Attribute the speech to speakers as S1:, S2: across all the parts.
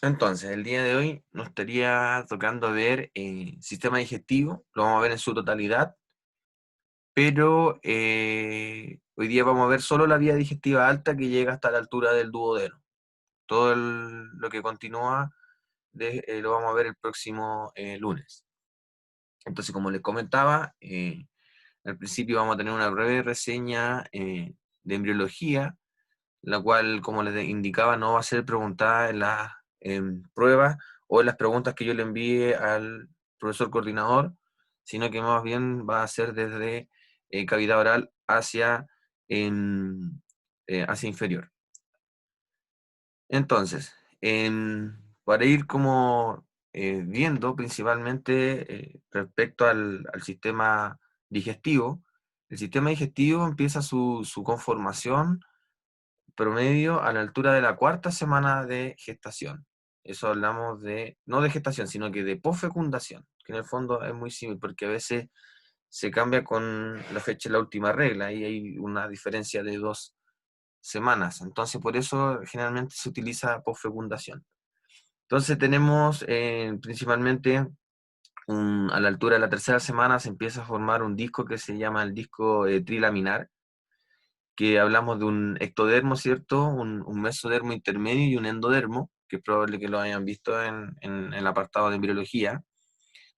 S1: Entonces, el día de hoy nos estaría tocando ver sistema digestivo, lo vamos a ver en su totalidad, pero hoy día vamos a ver solo la vía digestiva alta que llega hasta la altura del duodeno. Lo que continúa lo vamos a ver el próximo lunes. Entonces, como les comentaba, al principio vamos a tener una breve reseña de embriología, la cual, como les indicaba, no va a ser preguntada en las pruebas o en las preguntas que yo le envíe al profesor coordinador, sino que más bien va a ser desde cavidad oral hacia inferior. Entonces, para ir como viendo principalmente respecto al sistema digestivo, el sistema digestivo empieza su conformación promedio a la altura de la cuarta semana de gestación. Eso hablamos de, no de gestación, sino que de posfecundación, que en el fondo es muy simple, porque a veces se cambia con la fecha de la última regla y hay una diferencia de 2 semanas. Entonces, por eso generalmente se utiliza posfecundación. Entonces, tenemos principalmente a la altura de la tercera semana se empieza a formar un disco que se llama el disco trilaminar, que hablamos de un ectodermo, ¿cierto? Un mesodermo intermedio y un endodermo, que es probable que lo hayan visto en el apartado de embriología,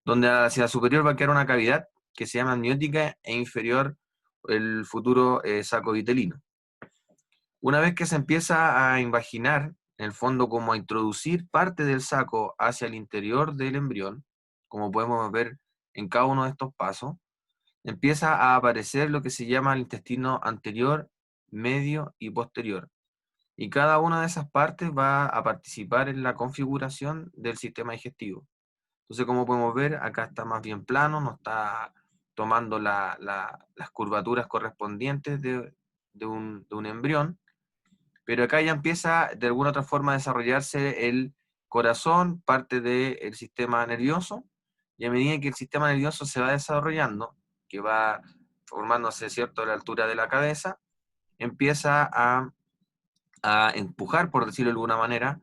S1: donde hacia la superior va a quedar una cavidad que se llama amniótica e inferior el futuro saco vitelino. Una vez que se empieza a invaginar, en el fondo como a introducir parte del saco hacia el interior del embrión, como podemos ver en cada uno de estos pasos, empieza a aparecer lo que se llama el intestino anterior, medio y posterior. Y cada una de esas partes va a participar en la configuración del sistema digestivo. Entonces, como podemos ver, acá está más bien plano, no está tomando las curvaturas correspondientes de un embrión, pero acá ya empieza de alguna otra forma a desarrollarse el corazón, parte del sistema nervioso, y a medida que el sistema nervioso se va desarrollando, que va formándose, ¿cierto?, a la altura de la cabeza, empieza a empujar, por decirlo de alguna manera,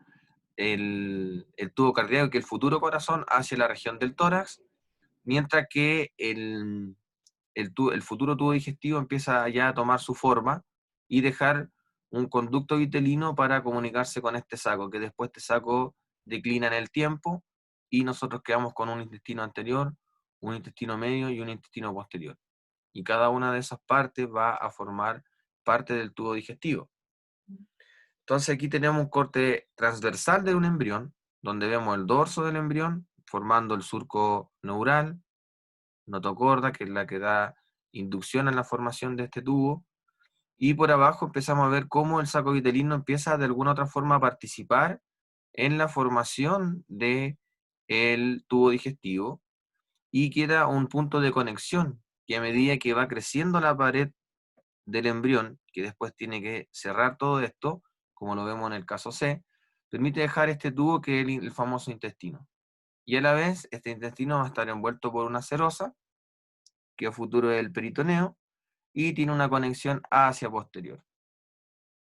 S1: el tubo cardíaco, que es el futuro corazón, hacia la región del tórax, mientras que el futuro tubo digestivo empieza ya a tomar su forma y dejar un conducto vitelino para comunicarse con este saco, que después este saco declina en el tiempo y nosotros quedamos con un intestino anterior, un intestino medio y un intestino posterior. Y cada una de esas partes va a formar parte del tubo digestivo. Entonces aquí tenemos un corte transversal de un embrión, donde vemos el dorso del embrión formando el surco neural, notocorda, que es la que da inducción a la formación de este tubo, y por abajo empezamos a ver cómo el saco vitelino empieza de alguna otra forma a participar en la formación del tubo digestivo, y queda un punto de conexión que a medida que va creciendo la pared del embrión, que después tiene que cerrar todo esto, como lo vemos en el caso C, permite dejar este tubo que es el famoso intestino. Y a la vez, este intestino va a estar envuelto por una serosa, que a futuro es el peritoneo, y tiene una conexión hacia posterior,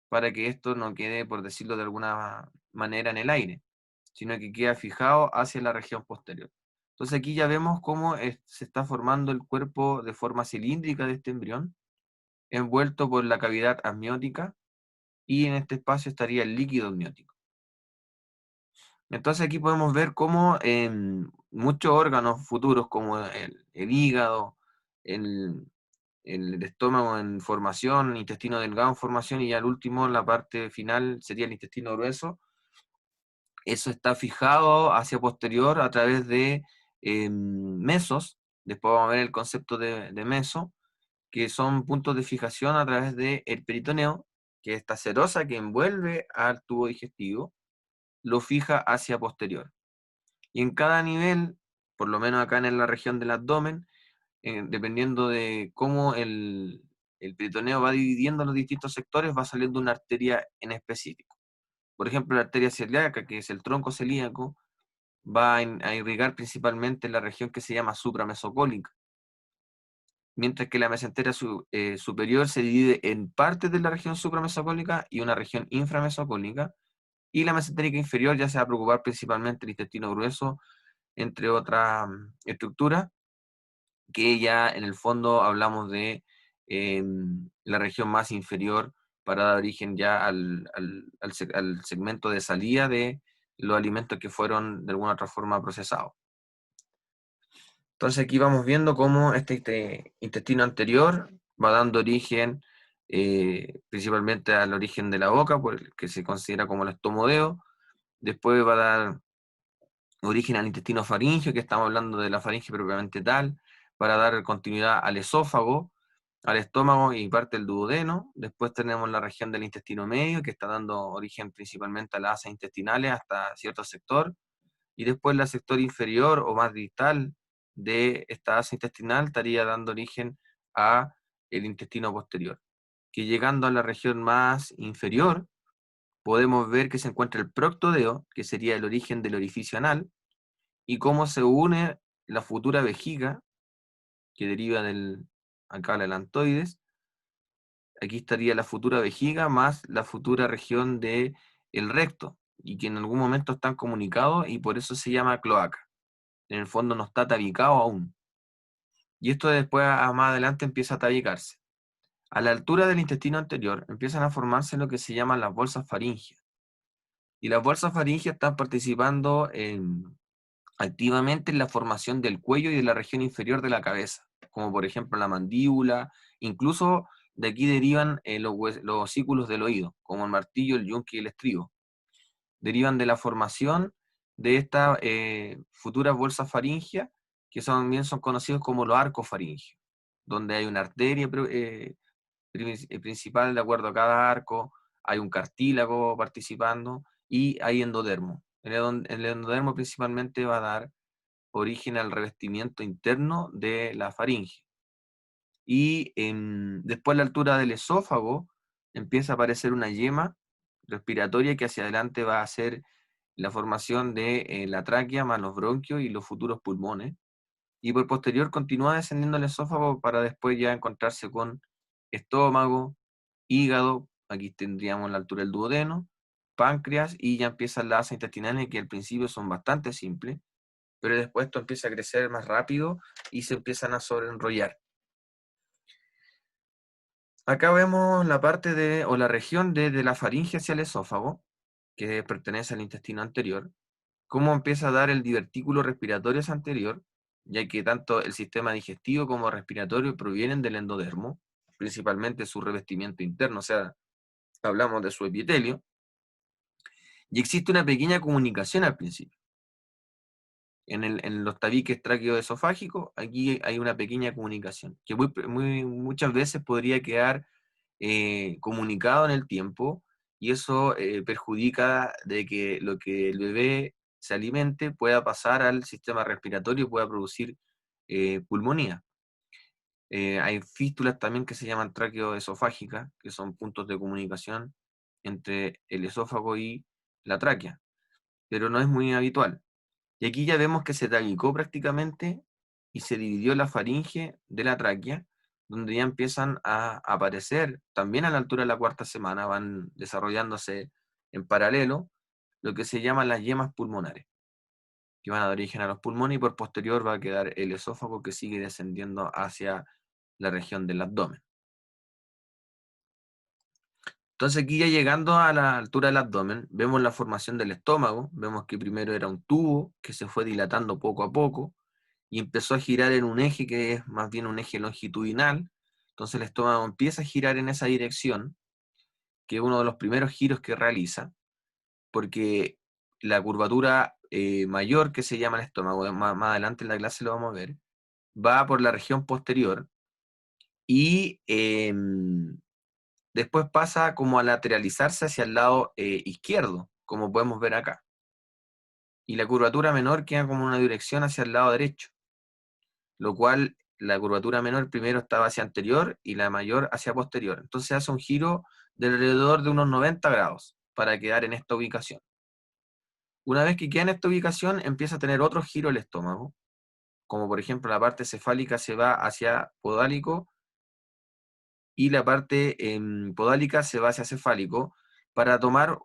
S1: para que esto no quede, por decirlo de alguna manera, en el aire, sino que queda fijado hacia la región posterior. Entonces aquí ya vemos cómo se está formando el cuerpo de forma cilíndrica de este embrión, envuelto por la cavidad amniótica, y en este espacio estaría el líquido amniótico. Entonces aquí podemos ver cómo muchos órganos futuros, como el hígado, el, el estómago en formación, el intestino delgado en formación, y ya el último, la parte final, sería el intestino grueso. Eso está fijado hacia posterior a través de mesos. Después vamos a ver el concepto de meso, que son puntos de fijación a través del peritoneo, que es esta serosa que envuelve al tubo digestivo, lo fija hacia posterior. Y en cada nivel, por lo menos acá en la región del abdomen, dependiendo de cómo el peritoneo va dividiendo los distintos sectores, va saliendo una arteria en específico. Por ejemplo, la arteria celíaca, que es el tronco celíaco, va a irrigar principalmente la región que se llama supramesocólica, mientras que la mesenteria superior se divide en partes de la región supramesocólica y una región inframesocólica, y la mesentérica inferior ya se va a preocupar principalmente el intestino grueso, entre otras estructuras, que ya en el fondo hablamos de la región más inferior para dar origen ya al segmento de salida de los alimentos que fueron de alguna otra forma procesados. Entonces aquí vamos viendo cómo este intestino anterior va dando origen principalmente al origen de la boca, que se considera como el estomodeo. Después va a dar origen al intestino faríngeo, que estamos hablando de la faringe propiamente tal, para dar continuidad al esófago, al estómago y parte del duodeno. Después tenemos la región del intestino medio, que está dando origen principalmente a las asas intestinales hasta cierto sector. Y después la sector inferior o más distal de esta asa intestinal estaría dando origen a el intestino posterior. Que llegando a la región más inferior, podemos ver que se encuentra el proctodeo, que sería el origen del orificio anal, y cómo se une la futura vejiga, que deriva del acá el alantoides. Aquí estaría la futura vejiga más la futura región del recto, y que en algún momento están comunicados y por eso se llama cloaca. En el fondo no está tabicado aún. Y esto después, más adelante, empieza a tabicarse. A la altura del intestino anterior empiezan a formarse lo que se llaman las bolsas faringias. Y las bolsas faringias están participando activamente en la formación del cuello y de la región inferior de la cabeza, como por ejemplo la mandíbula, incluso de aquí derivan los osículos del oído, como el martillo, el yunque y el estribo. Derivan de la formación de estas futuras bolsas faringias, que también son conocidos como los arcos faringios, donde hay una arteria principal de acuerdo a cada arco, hay un cartílago participando y hay endodermo. El endodermo principalmente va a dar origen al revestimiento interno de la faringe. Y después a la altura del esófago empieza a aparecer una yema respiratoria que hacia adelante va a hacer la formación de la tráquea más los bronquios y los futuros pulmones. Y por posterior continúa descendiendo el esófago para después ya encontrarse con estómago, hígado, aquí tendríamos la altura del duodeno, páncreas, y ya empiezan las asas intestinales que al principio son bastante simples, pero después esto empieza a crecer más rápido y se empiezan a sobreenrollar. Acá vemos la parte o la región desde la faringe hacia el esófago, que pertenece al intestino anterior, cómo empieza a dar el divertículo respiratorio anterior, ya que tanto el sistema digestivo como respiratorio provienen del endodermo, principalmente su revestimiento interno, o sea, hablamos de su epitelio, y existe una pequeña comunicación al principio. En los tabiques tráqueo-esofágicos, aquí hay una pequeña comunicación, que muchas veces podría quedar comunicado en el tiempo, y eso perjudica de que lo que el bebé se alimente pueda pasar al sistema respiratorio y pueda producir pulmonía. Hay fístulas también que se llaman tráqueo-esofágicas, que son puntos de comunicación entre el esófago y la tráquea, pero no es muy habitual. Y aquí ya vemos que se tabicó prácticamente y se dividió la faringe de la tráquea, donde ya empiezan a aparecer, también a la altura de la cuarta semana, van desarrollándose en paralelo, lo que se llaman las yemas pulmonares, que van a dar origen a los pulmones, y por posterior va a quedar el esófago que sigue descendiendo hacia la región del abdomen. Entonces aquí ya llegando a la altura del abdomen, vemos la formación del estómago, vemos que primero era un tubo que se fue dilatando poco a poco, y empezó a girar en un eje que es más bien un eje longitudinal. Entonces el estómago empieza a girar en esa dirección, que es uno de los primeros giros que realiza, porque la curvatura mayor que se llama el estómago, más adelante en la clase lo vamos a ver, va por la región posterior y después pasa como a lateralizarse hacia el lado izquierdo, como podemos ver acá. Y la curvatura menor queda como una dirección hacia el lado derecho, lo cual la curvatura menor primero estaba hacia anterior y la mayor hacia posterior. Entonces hace un giro de alrededor de unos 90 grados para quedar en esta ubicación. Una vez que queda en esta ubicación, empieza a tener otro giro el estómago, como por ejemplo la parte cefálica se va hacia podálico y la parte podálica se va hacia cefálico, para tomar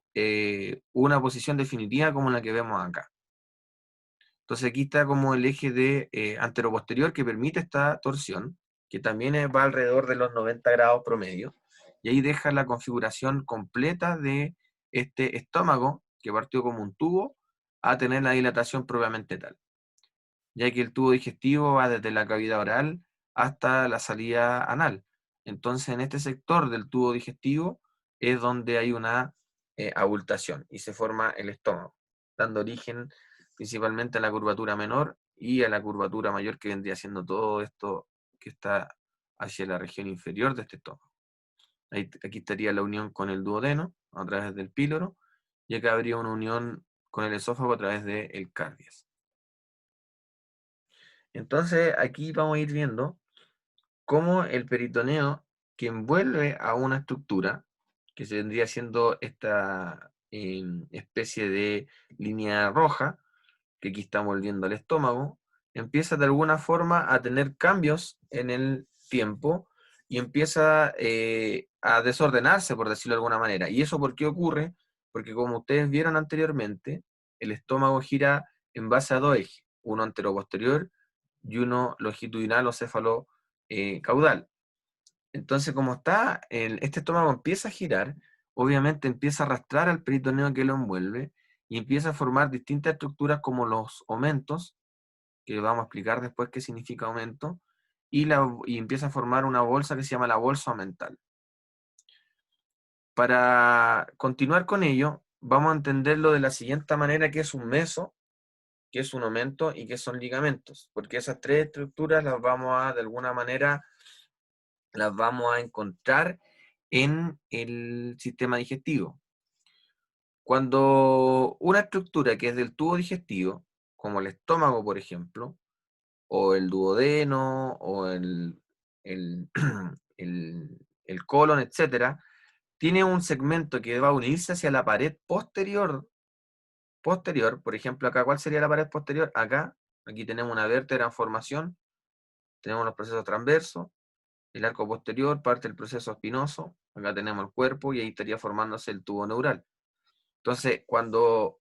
S1: una posición definitiva como la que vemos acá. Entonces aquí está como el eje de anteroposterior que permite esta torsión, que también va alrededor de los 90 grados promedio, y ahí deja la configuración completa de este estómago, que partió como un tubo, a tener la dilatación propiamente tal, ya que el tubo digestivo va desde la cavidad oral hasta la salida anal. Entonces en este sector del tubo digestivo es donde hay una abultación y se forma el estómago, dando origen principalmente a la curvatura menor y a la curvatura mayor, que vendría siendo todo esto que está hacia la región inferior de este estómago. Aquí estaría la unión con el duodeno a través del píloro, y acá habría una unión con el esófago a través del cardias. Entonces aquí vamos a ir viendo cómo el peritoneo, que envuelve a una estructura, que se vendría siendo esta especie de línea roja, que aquí estamos viendo el estómago, empieza de alguna forma a tener cambios en el tiempo y empieza a desordenarse, por decirlo de alguna manera. ¿Y eso por qué ocurre? Porque como ustedes vieron anteriormente, el estómago gira en base a dos ejes, uno anteroposterior y uno longitudinal o céfalo caudal. Entonces, como está, este estómago empieza a girar, obviamente empieza a arrastrar al peritoneo que lo envuelve y empieza a formar distintas estructuras como los omentos, que vamos a explicar después qué significa aumento, y empieza a formar una bolsa que se llama la bolsa omental. Para continuar con ello, vamos a entenderlo de la siguiente manera, que es un meso, que es un aumento y que son ligamentos, porque esas tres estructuras las vamos a, de alguna manera, las vamos a encontrar en el sistema digestivo. Cuando una estructura que es del tubo digestivo, como el estómago, por ejemplo, o el duodeno, o el, el colon, etcétera, tiene un segmento que va a unirse hacia la pared posterior, por ejemplo, acá, ¿cuál sería la pared posterior? Acá, aquí tenemos una vértebra en formación, tenemos los procesos transversos, el arco posterior, parte del proceso espinoso, acá tenemos el cuerpo y ahí estaría formándose el tubo neural. Entonces, cuando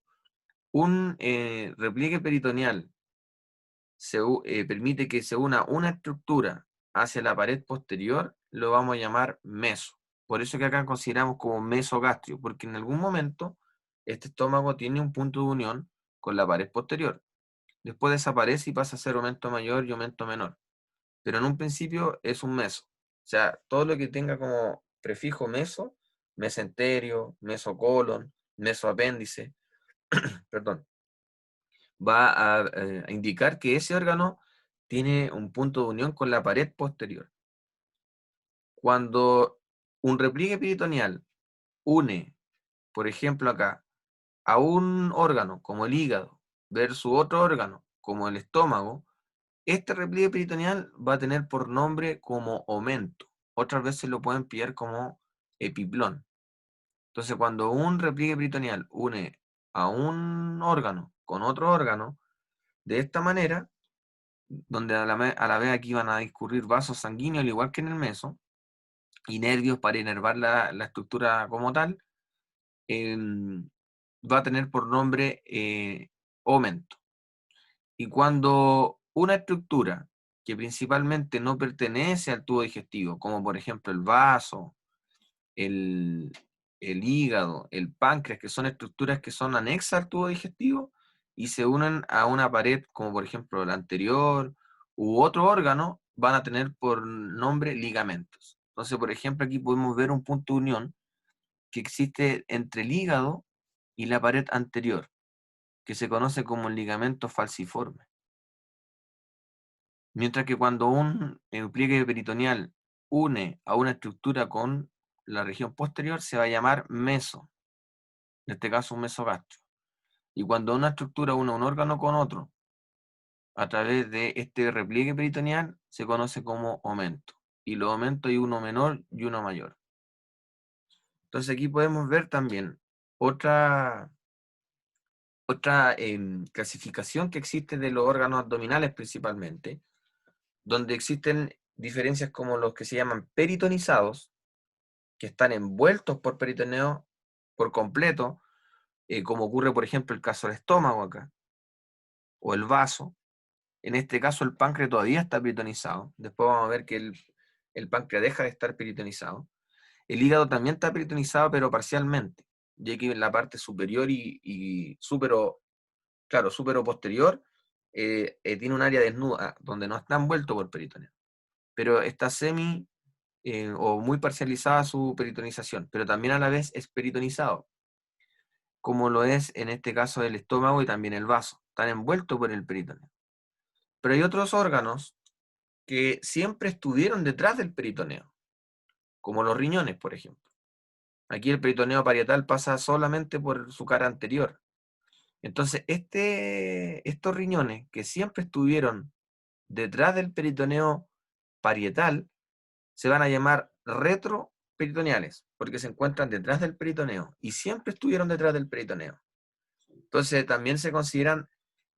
S1: un repliegue peritoneal permite que se una una estructura hacia la pared posterior, lo vamos a llamar meso. Por eso que acá consideramos como mesogastrio, porque en algún momento este estómago tiene un punto de unión con la pared posterior. Después desaparece y pasa a ser aumento mayor y aumento menor. Pero en un principio es un meso. O sea, todo lo que tenga como prefijo meso, mesenterio, mesocolon, mesoapéndice, perdón, va a indicar que ese órgano tiene un punto de unión con la pared posterior. Cuando un repliegue peritoneal une, por ejemplo acá, a un órgano como el hígado versus otro órgano como el estómago, este repliegue peritoneal va a tener por nombre como aumento. Otras veces lo pueden pillar como epiplón. Entonces, cuando un repliegue peritoneal une a un órgano con otro órgano, de esta manera, donde a la vez aquí van a discurrir vasos sanguíneos, al igual que en el meso, y nervios para inervar la estructura como tal, va a tener por nombre aumento. Y cuando una estructura que principalmente no pertenece al tubo digestivo, como por ejemplo el vaso, el, el hígado, el páncreas, que son estructuras que son anexas al tubo digestivo y se unen a una pared, como por ejemplo la anterior u otro órgano, van a tener por nombre ligamentos. Entonces, por ejemplo, aquí podemos ver un punto de unión que existe entre el hígado y la pared anterior, que se conoce como el ligamento falciforme. Mientras que cuando un pliegue peritoneal une a una estructura con la región posterior, se va a llamar meso, en este caso un mesogastrio. Y cuando una estructura une un órgano con otro a través de este repliegue peritoneal, se conoce como aumento. Y los aumentos hay uno menor y uno mayor. Entonces aquí podemos ver también otra, otra clasificación que existe de los órganos abdominales principalmente, donde existen diferencias como los que se llaman peritonizados, que están envueltos por peritoneo, por completo, como ocurre, por ejemplo, el caso del estómago acá, o el vaso. En este caso, el páncreas todavía está peritonizado. Después vamos a ver que el páncreas deja de estar peritonizado. El hígado también está peritonizado, pero parcialmente, ya que en la parte superior y claro, supero posterior tiene un área desnuda donde no está envuelto por peritoneo, pero está semi o muy parcializada su peritonización, pero también a la vez es peritonizado, como lo es en este caso el estómago y también el vaso, están envueltos por el peritoneo. Pero hay otros órganos que siempre estuvieron detrás del peritoneo, como los riñones, por ejemplo. Aquí el peritoneo parietal pasa solamente por su cara anterior. Entonces, estos riñones que siempre estuvieron detrás del peritoneo parietal se van a llamar retroperitoneales, porque se encuentran detrás del peritoneo y siempre estuvieron detrás del peritoneo. Entonces, también se consideran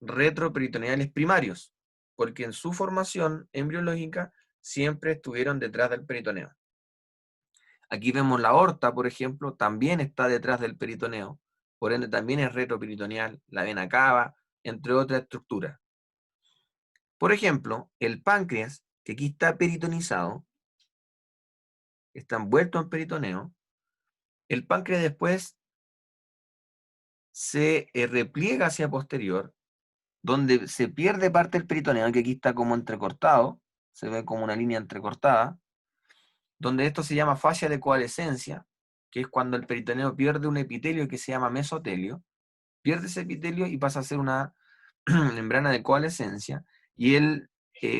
S1: retroperitoneales primarios, porque en su formación embriológica siempre estuvieron detrás del peritoneo. Aquí vemos la aorta, por ejemplo, también está detrás del peritoneo, por ende también es retroperitoneal, la vena cava, entre otras estructuras. Por ejemplo, el páncreas, que aquí está peritonizado, está envuelto en peritoneo, el páncreas después se repliega hacia posterior, donde se pierde parte del peritoneo, que aquí está como entrecortado, se ve como una línea entrecortada, donde esto se llama fascia de coalescencia, que es cuando el peritoneo pierde un epitelio que se llama mesotelio, pierde ese epitelio y pasa a ser una membrana de coalescencia, y el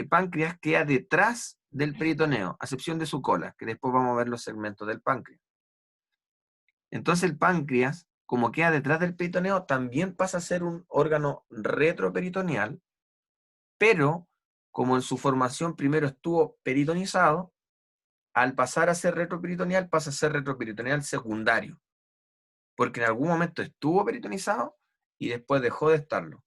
S1: páncreas queda detrás del peritoneo, a excepción de su cola, que después vamos a ver los segmentos del páncreas. Entonces el páncreas, como queda detrás del peritoneo, también pasa a ser un órgano retroperitoneal, pero como en su formación primero estuvo peritonizado, al pasar a ser retroperitoneal pasa a ser retroperitoneal secundario, porque en algún momento estuvo peritonizado y después dejó de estarlo.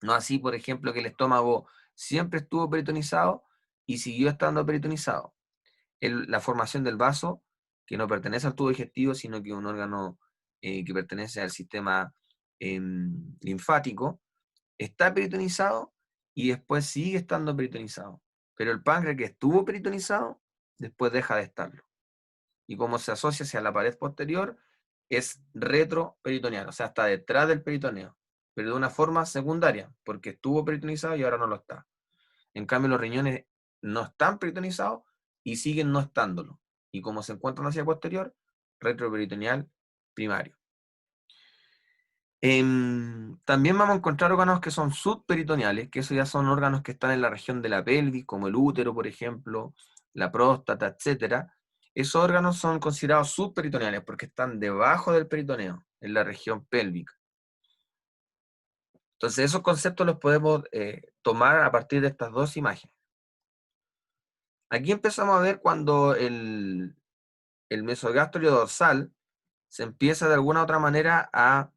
S1: No así, por ejemplo, que el estómago siempre estuvo peritonizado y siguió estando peritonizado. La formación del vaso, que no pertenece al tubo digestivo, sino que es un órgano que pertenece al sistema linfático, está peritonizado y después sigue estando peritonizado. Pero el páncreas que estuvo peritonizado, después deja de estarlo. Y como se asocia hacia la pared posterior, es retroperitoneal, o sea, está detrás del peritoneo, pero de una forma secundaria, porque estuvo peritonizado y ahora no lo está. En cambio, los riñones no están peritonizados y siguen no estándolo. Y como se encuentran hacia posterior, retroperitoneal primario. También vamos a encontrar órganos que son subperitoneales, que esos ya son órganos que están en la región de la pelvis, como el útero, por ejemplo, la próstata, etcétera. Esos órganos son considerados subperitoneales porque están debajo del peritoneo, en la región pélvica. Entonces, esos conceptos los podemos tomar a partir de estas dos imágenes. Aquí empezamos a ver cuando el mesogástrico dorsal se empieza de alguna otra manera a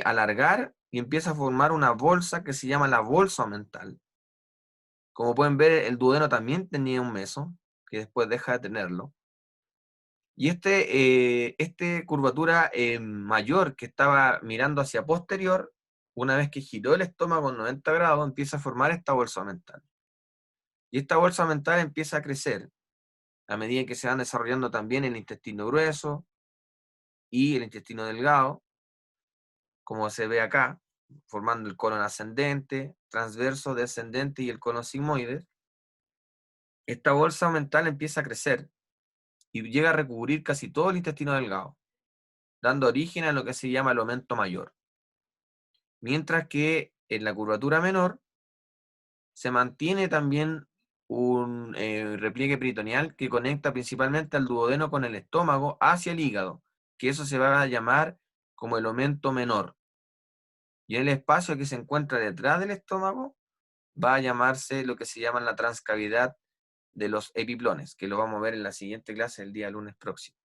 S1: alargar y empieza a formar una bolsa que se llama la bolsa mental. Como pueden ver, el duodeno también tenía un meso, que después deja de tenerlo. Y este curvatura mayor que estaba mirando hacia posterior, una vez que giró el estómago en 90 grados, empieza a formar esta bolsa mental. Y esta bolsa mental empieza a crecer a medida que se van desarrollando también el intestino grueso y el intestino delgado, como se ve acá, formando el colon ascendente, transverso, descendente y el colon sigmoide. Esta bolsa mental empieza a crecer y llega a recubrir casi todo el intestino delgado, dando origen a lo que se llama el aumento mayor. Mientras que en la curvatura menor se mantiene también un repliegue peritoneal que conecta principalmente al duodeno con el estómago hacia el hígado, que eso se va a llamar como el aumento menor. Y en el espacio que se encuentra detrás del estómago va a llamarse lo que se llama la transcavidad de los epiplones, que lo vamos a ver en la siguiente clase el día lunes próximo.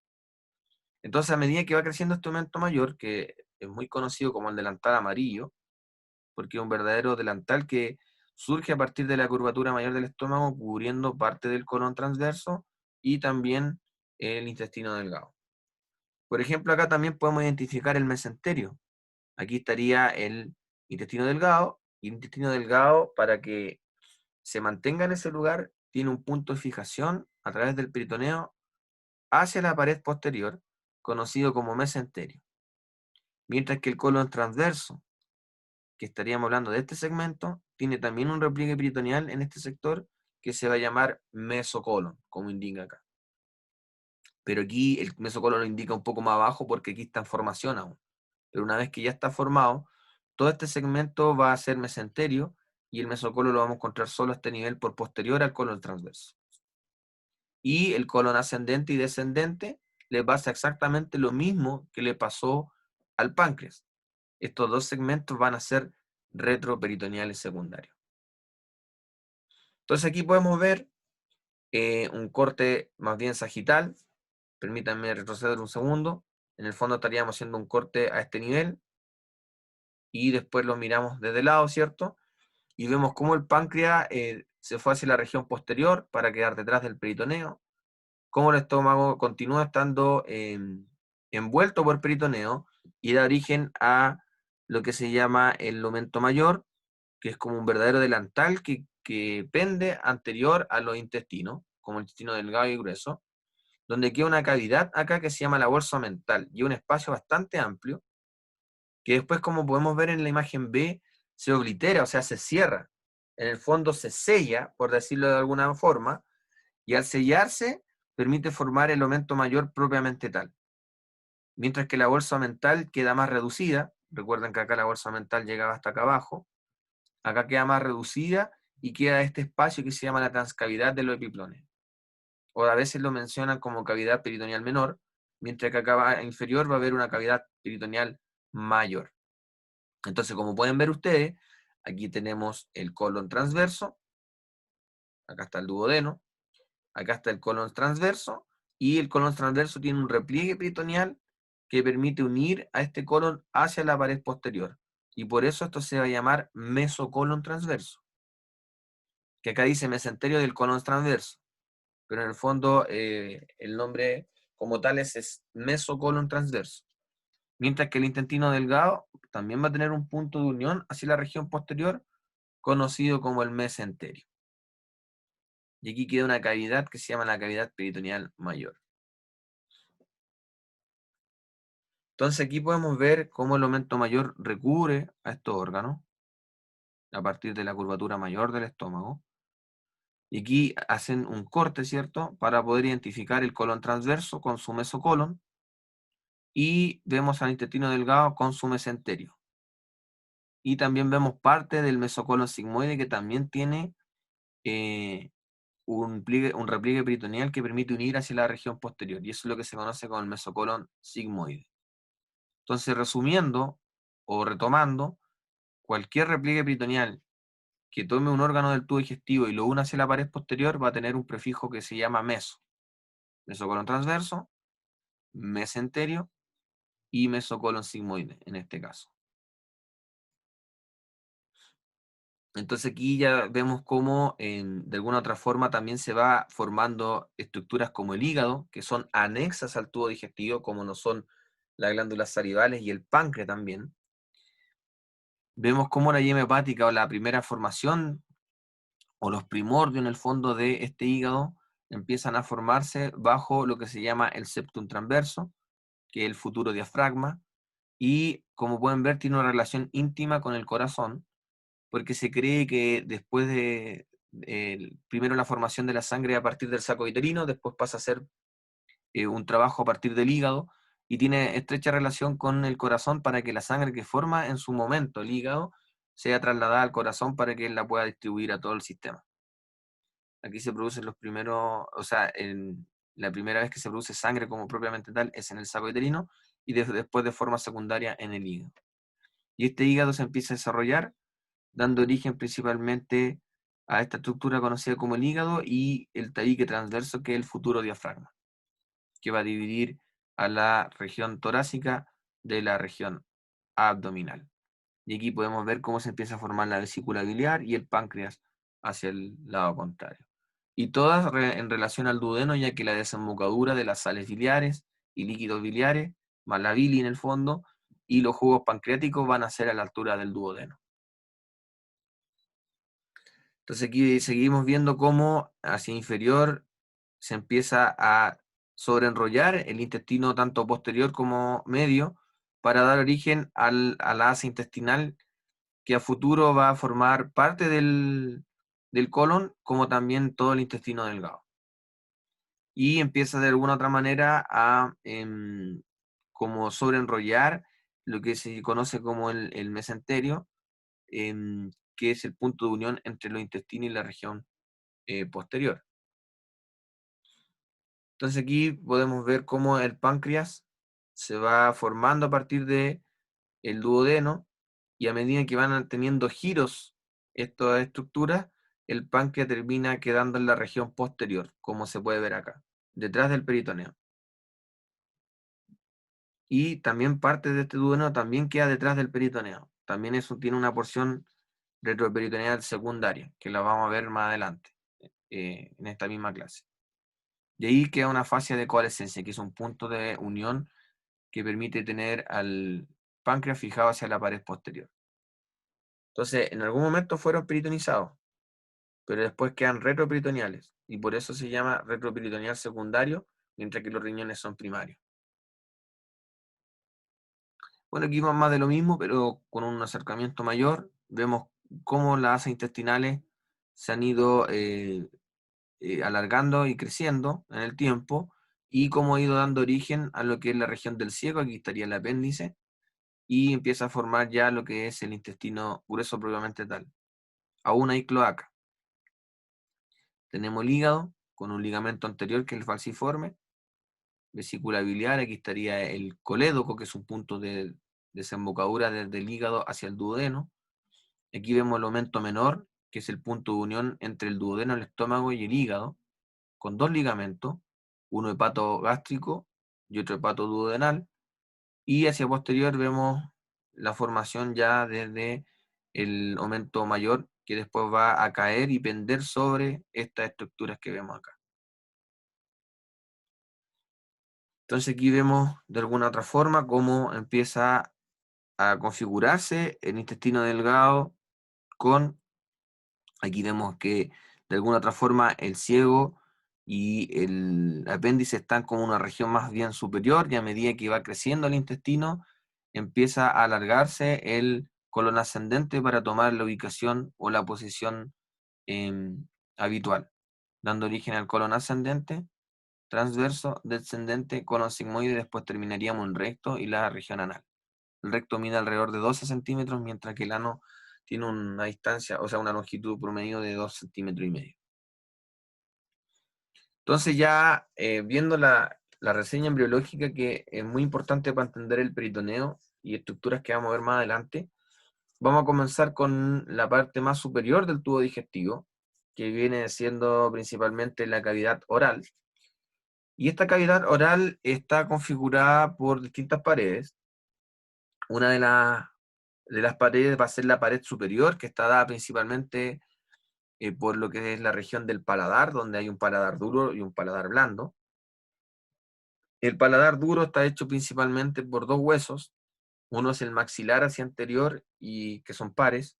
S1: Entonces, a medida que va creciendo este aumento mayor, que es muy conocido como el delantal amarillo, porque es un verdadero delantal que surge a partir de la curvatura mayor del estómago, cubriendo parte del colon transverso y también el intestino delgado. Por ejemplo, acá también podemos identificar el mesenterio. Aquí estaría el intestino delgado, y el intestino delgado, para que se mantenga en ese lugar, tiene un punto de fijación a través del peritoneo hacia la pared posterior, conocido como mesenterio. Mientras que el colon transverso, que estaríamos hablando de este segmento, tiene también un repliegue peritoneal en este sector que se va a llamar mesocolon, como indica acá. Pero aquí el mesocolon lo indica un poco más abajo porque aquí está en formación aún. Pero una vez que ya está formado, todo este segmento va a ser mesenterio y el mesocolon lo vamos a encontrar solo a este nivel por posterior al colon transverso. Y el colon ascendente y descendente le pasa exactamente lo mismo que le pasó al páncreas. Estos dos segmentos van a ser retroperitoneales secundarios. Entonces aquí podemos ver un corte más bien sagital. Permítanme retroceder un segundo. En el fondo estaríamos haciendo un corte a este nivel y después lo miramos desde el lado, ¿cierto? Y vemos cómo el páncreas se fue hacia la región posterior para quedar detrás del peritoneo, cómo el estómago continúa estando envuelto por peritoneo y da origen a lo que se llama el lumento mayor, que es como un verdadero delantal que pende anterior a los intestinos, como el intestino delgado y grueso, donde queda una cavidad acá que se llama la bolsa mental y un espacio bastante amplio, que después, como podemos ver en la imagen B, se oblitera, o sea, se cierra. En el fondo se sella, por decirlo de alguna forma, y al sellarse permite formar el aumento mayor propiamente tal. Mientras que la bolsa mental queda más reducida, recuerden que acá la bolsa mental llegaba hasta acá abajo, acá queda más reducida y queda este espacio que se llama la transcavidad de los epiplones. O a veces lo mencionan como cavidad peritoneal menor, mientras que acá inferior va a haber una cavidad peritoneal mayor. Entonces, como pueden ver ustedes, aquí tenemos el colon transverso, acá está el duodeno, acá está el colon transverso, y el colon transverso tiene un repliegue peritoneal que permite unir a este colon hacia la pared posterior. Y por eso esto se va a llamar mesocolon transverso, que acá dice mesenterio del colon transverso, pero en el fondo el nombre como tal es mesocolon transverso. Mientras que el intestino delgado también va a tener un punto de unión hacia la región posterior, conocido como el mesenterio. Y aquí queda una cavidad que se llama la cavidad peritoneal mayor. Entonces aquí podemos ver cómo el aumento mayor recubre a estos órganos a partir de la curvatura mayor del estómago. Y aquí hacen un corte, ¿cierto? Para poder identificar el colon transverso con su mesocolon. Y vemos al intestino delgado con su mesenterio. Y también vemos parte del mesocolon sigmoide que también tiene un repliegue peritoneal que permite unir hacia la región posterior. Y eso es lo que se conoce como el mesocolon sigmoide. Entonces, resumiendo o retomando, cualquier repliegue peritoneal que tome un órgano del tubo digestivo y lo una hacia la pared posterior va a tener un prefijo que se llama meso. Mesocolon transverso, mesenterio y mesocolon sigmoide, en este caso. Entonces aquí ya vemos cómo de alguna otra forma también se va formando estructuras como el hígado, que son anexas al tubo digestivo, como no son las glándulas salivales y el páncreas también. Vemos cómo la yema hepática o la primera formación o los primordios en el fondo de este hígado empiezan a formarse bajo lo que se llama el septum transverso, que es el futuro diafragma, y como pueden ver tiene una relación íntima con el corazón, porque se cree que después primero la formación de la sangre a partir del saco uterino, después pasa a ser un trabajo a partir del hígado, y tiene estrecha relación con el corazón para que la sangre que forma en su momento el hígado sea trasladada al corazón para que él la pueda distribuir a todo el sistema. Aquí se producen los primeros, o sea, la primera vez que se produce sangre como propiamente tal es en el saco uterino y después de forma secundaria en el hígado. Y este hígado se empieza a desarrollar dando origen principalmente a esta estructura conocida como el hígado y el tabique transverso, que es el futuro diafragma, que va a dividir a la región torácica de la región abdominal. Y aquí podemos ver cómo se empieza a formar la vesícula biliar y el páncreas hacia el lado contrario. Y todas en relación al duodeno, ya que la desembocadura de las sales biliares y líquidos biliares más la bilis en el fondo, y los jugos pancreáticos van a ser a la altura del duodeno. Entonces aquí seguimos viendo cómo hacia inferior se empieza a sobreenrollar el intestino tanto posterior como medio para dar origen a la asa intestinal que a futuro va a formar parte del colon como también todo el intestino delgado. Y empieza de alguna otra manera a como sobreenrollar lo que se conoce como el mesenterio, que es el punto de unión entre los intestinos y la región posterior. Entonces aquí podemos ver cómo el páncreas se va formando a partir de el duodeno, y a medida que van teniendo giros estas estructuras, el páncreas termina quedando en la región posterior, como se puede ver acá, detrás del peritoneo. Y también parte de este duodeno también queda detrás del peritoneo. También eso tiene una porción retroperitoneal secundaria, que la vamos a ver más adelante, en esta misma clase. Y ahí queda una fascia de coalescencia, que es un punto de unión que permite tener al páncreas fijado hacia la pared posterior. Entonces, en algún momento fueron peritonizados, pero después quedan retroperitoneales, y por eso se llama retroperitoneal secundario, mientras que los riñones son primarios. Bueno, aquí va más de lo mismo, pero con un acercamiento mayor. Vemos cómo las asas intestinales se han ido alargando y creciendo en el tiempo, y cómo ha ido dando origen a lo que es la región del ciego. Aquí estaría el apéndice, y empieza a formar ya lo que es el intestino grueso propiamente tal. Aún hay cloaca. Tenemos el hígado, con un ligamento anterior que es el falciforme, vesícula biliar, aquí estaría el colédoco, que es un punto de desembocadura desde el hígado hacia el duodeno. Aquí vemos el aumento menor, que es el punto de unión entre el duodeno, el estómago y el hígado, con dos ligamentos, uno hepatogástrico y otro hepatoduodenal, y hacia posterior vemos la formación ya desde el aumento mayor, que después va a caer y pender sobre estas estructuras que vemos acá. Entonces aquí vemos de alguna otra forma cómo empieza a configurarse el intestino delgado con, aquí vemos que de alguna otra forma el ciego y el apéndice están como una región más bien superior, y a medida que va creciendo el intestino empieza a alargarse el colon ascendente para tomar la ubicación o la posición habitual, dando origen al colon ascendente, transverso, descendente, colon sigmoide, después terminaríamos en recto y la región anal. El recto mide alrededor de 12 centímetros, mientras que el ano tiene una distancia, o sea, una longitud promedio de 2,5 centímetros. Entonces ya viendo la reseña embriológica, que es muy importante para entender el peritoneo y estructuras que vamos a ver más adelante, vamos a comenzar con la parte más superior del tubo digestivo, que viene siendo principalmente la cavidad oral. Y esta cavidad oral está configurada por distintas paredes. Una de las paredes va a ser la pared superior, que está dada principalmente por lo que es la región del paladar, donde hay un paladar duro y un paladar blando. El paladar duro está hecho principalmente por dos huesos. Uno es el maxilar hacia anterior, y que son pares,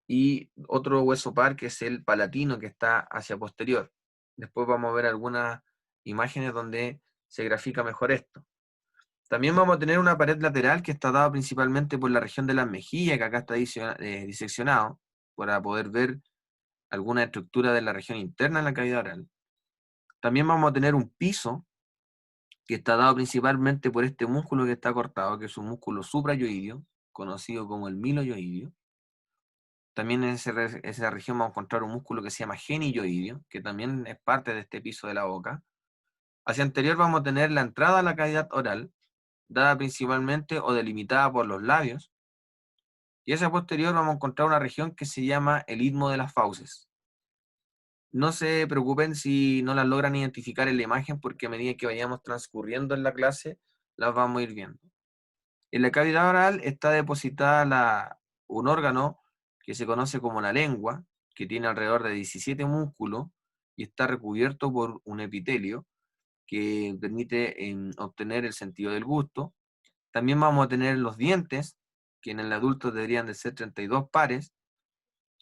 S1: y otro hueso par que es el palatino, que está hacia posterior. Después vamos a ver algunas imágenes donde se grafica mejor esto. También vamos a tener una pared lateral que está dada principalmente por la región de las mejillas, que acá está diseccionado, para poder ver alguna estructura de la región interna de la cavidad oral. También vamos a tener un piso que está dado principalmente por este músculo que está cortado, que es un músculo suprayoideo, conocido como el miloyoideo. También en esa región vamos a encontrar un músculo que se llama genioideo, que también es parte de este piso de la boca. Hacia anterior vamos a tener la entrada a la cavidad oral, dada principalmente o delimitada por los labios. Y hacia posterior vamos a encontrar una región que se llama el istmo de las fauces. No se preocupen si no las logran identificar en la imagen, porque a medida que vayamos transcurriendo en la clase, las vamos a ir viendo. En la cavidad oral está depositada un órgano que se conoce como la lengua, que tiene alrededor de 17 músculos y está recubierto por un epitelio que permite obtener el sentido del gusto. También vamos a tener los dientes, que en el adulto deberían de ser 32 pares,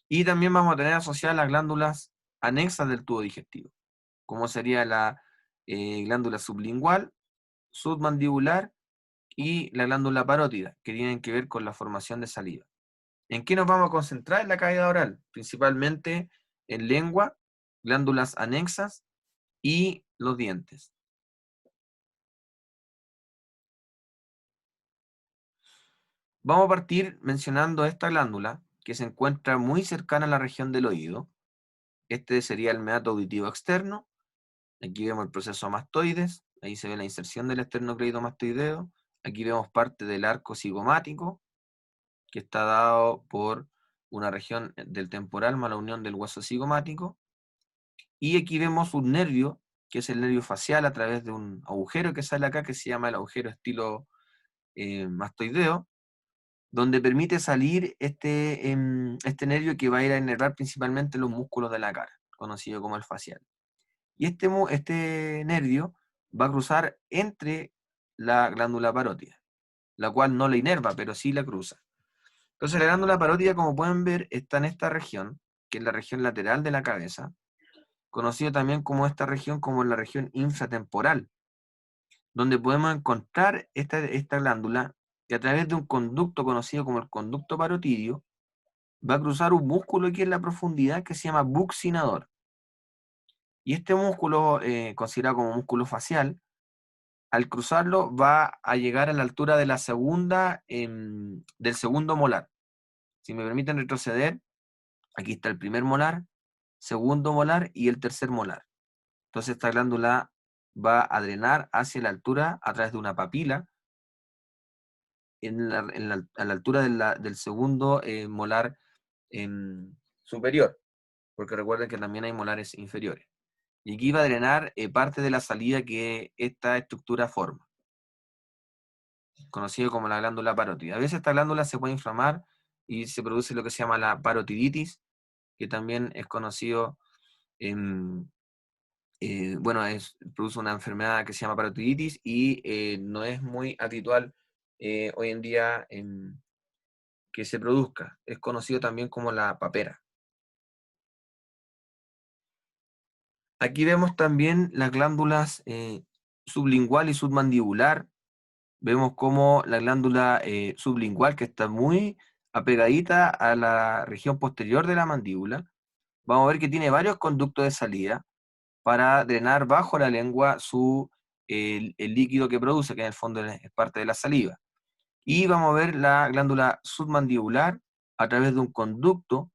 S1: y también vamos a tener asociadas las glándulas anexas del tubo digestivo, como sería la glándula sublingual, submandibular y la glándula parótida, que tienen que ver con la formación de saliva. ¿En qué nos vamos a concentrar? En la cavidad oral, principalmente en lengua, glándulas anexas y los dientes. Vamos a partir mencionando esta glándula, que se encuentra muy cercana a la región del oído. Este sería el meato auditivo externo. Aquí vemos el proceso mastoides, ahí se ve la inserción del esternocleidomastoideo. Aquí vemos parte del arco cigomático, que está dado por una región del temporal más la unión del hueso cigomático. Y aquí vemos un nervio, que es el nervio facial, a través de un agujero que sale acá, que se llama el agujero estilo mastoideo, donde permite salir este nervio que va a ir a inervar principalmente los músculos de la cara, conocido como el facial. Y este nervio va a cruzar entre la glándula parótida, la cual no la inerva, pero sí la cruza. Entonces la glándula parótida, como pueden ver, está en esta región, que es la región lateral de la cabeza, conocido también como esta región como la región infratemporal, donde podemos encontrar esta glándula que a través de un conducto conocido como el conducto parotidio va a cruzar un músculo aquí en la profundidad que se llama buccinador. Y este músculo, considerado como músculo facial, al cruzarlo va a llegar a la altura de la del segundo molar. Si me permiten retroceder, aquí está el primer molar, segundo molar y el tercer molar. Entonces esta glándula va a drenar hacia la altura a través de una papila a la altura del segundo molar superior, porque recuerden que también hay molares inferiores. Y aquí va a drenar parte de la salida que esta estructura forma, conocido como la glándula parótida. A veces esta glándula se puede inflamar y se produce lo que se llama la parotiditis, que también es conocido, bueno, produce una enfermedad que se llama parotiditis y no es muy habitual hoy en día que se produzca. Es conocido también como la papera. Aquí vemos también las glándulas sublingual y submandibular. Vemos como la glándula sublingual, que está muy apegadita a la región posterior de la mandíbula, vamos a ver que tiene varios conductos de salida para drenar bajo la lengua el líquido que produce, que en el fondo es parte de la saliva. Y vamos a ver la glándula submandibular a través de un conducto,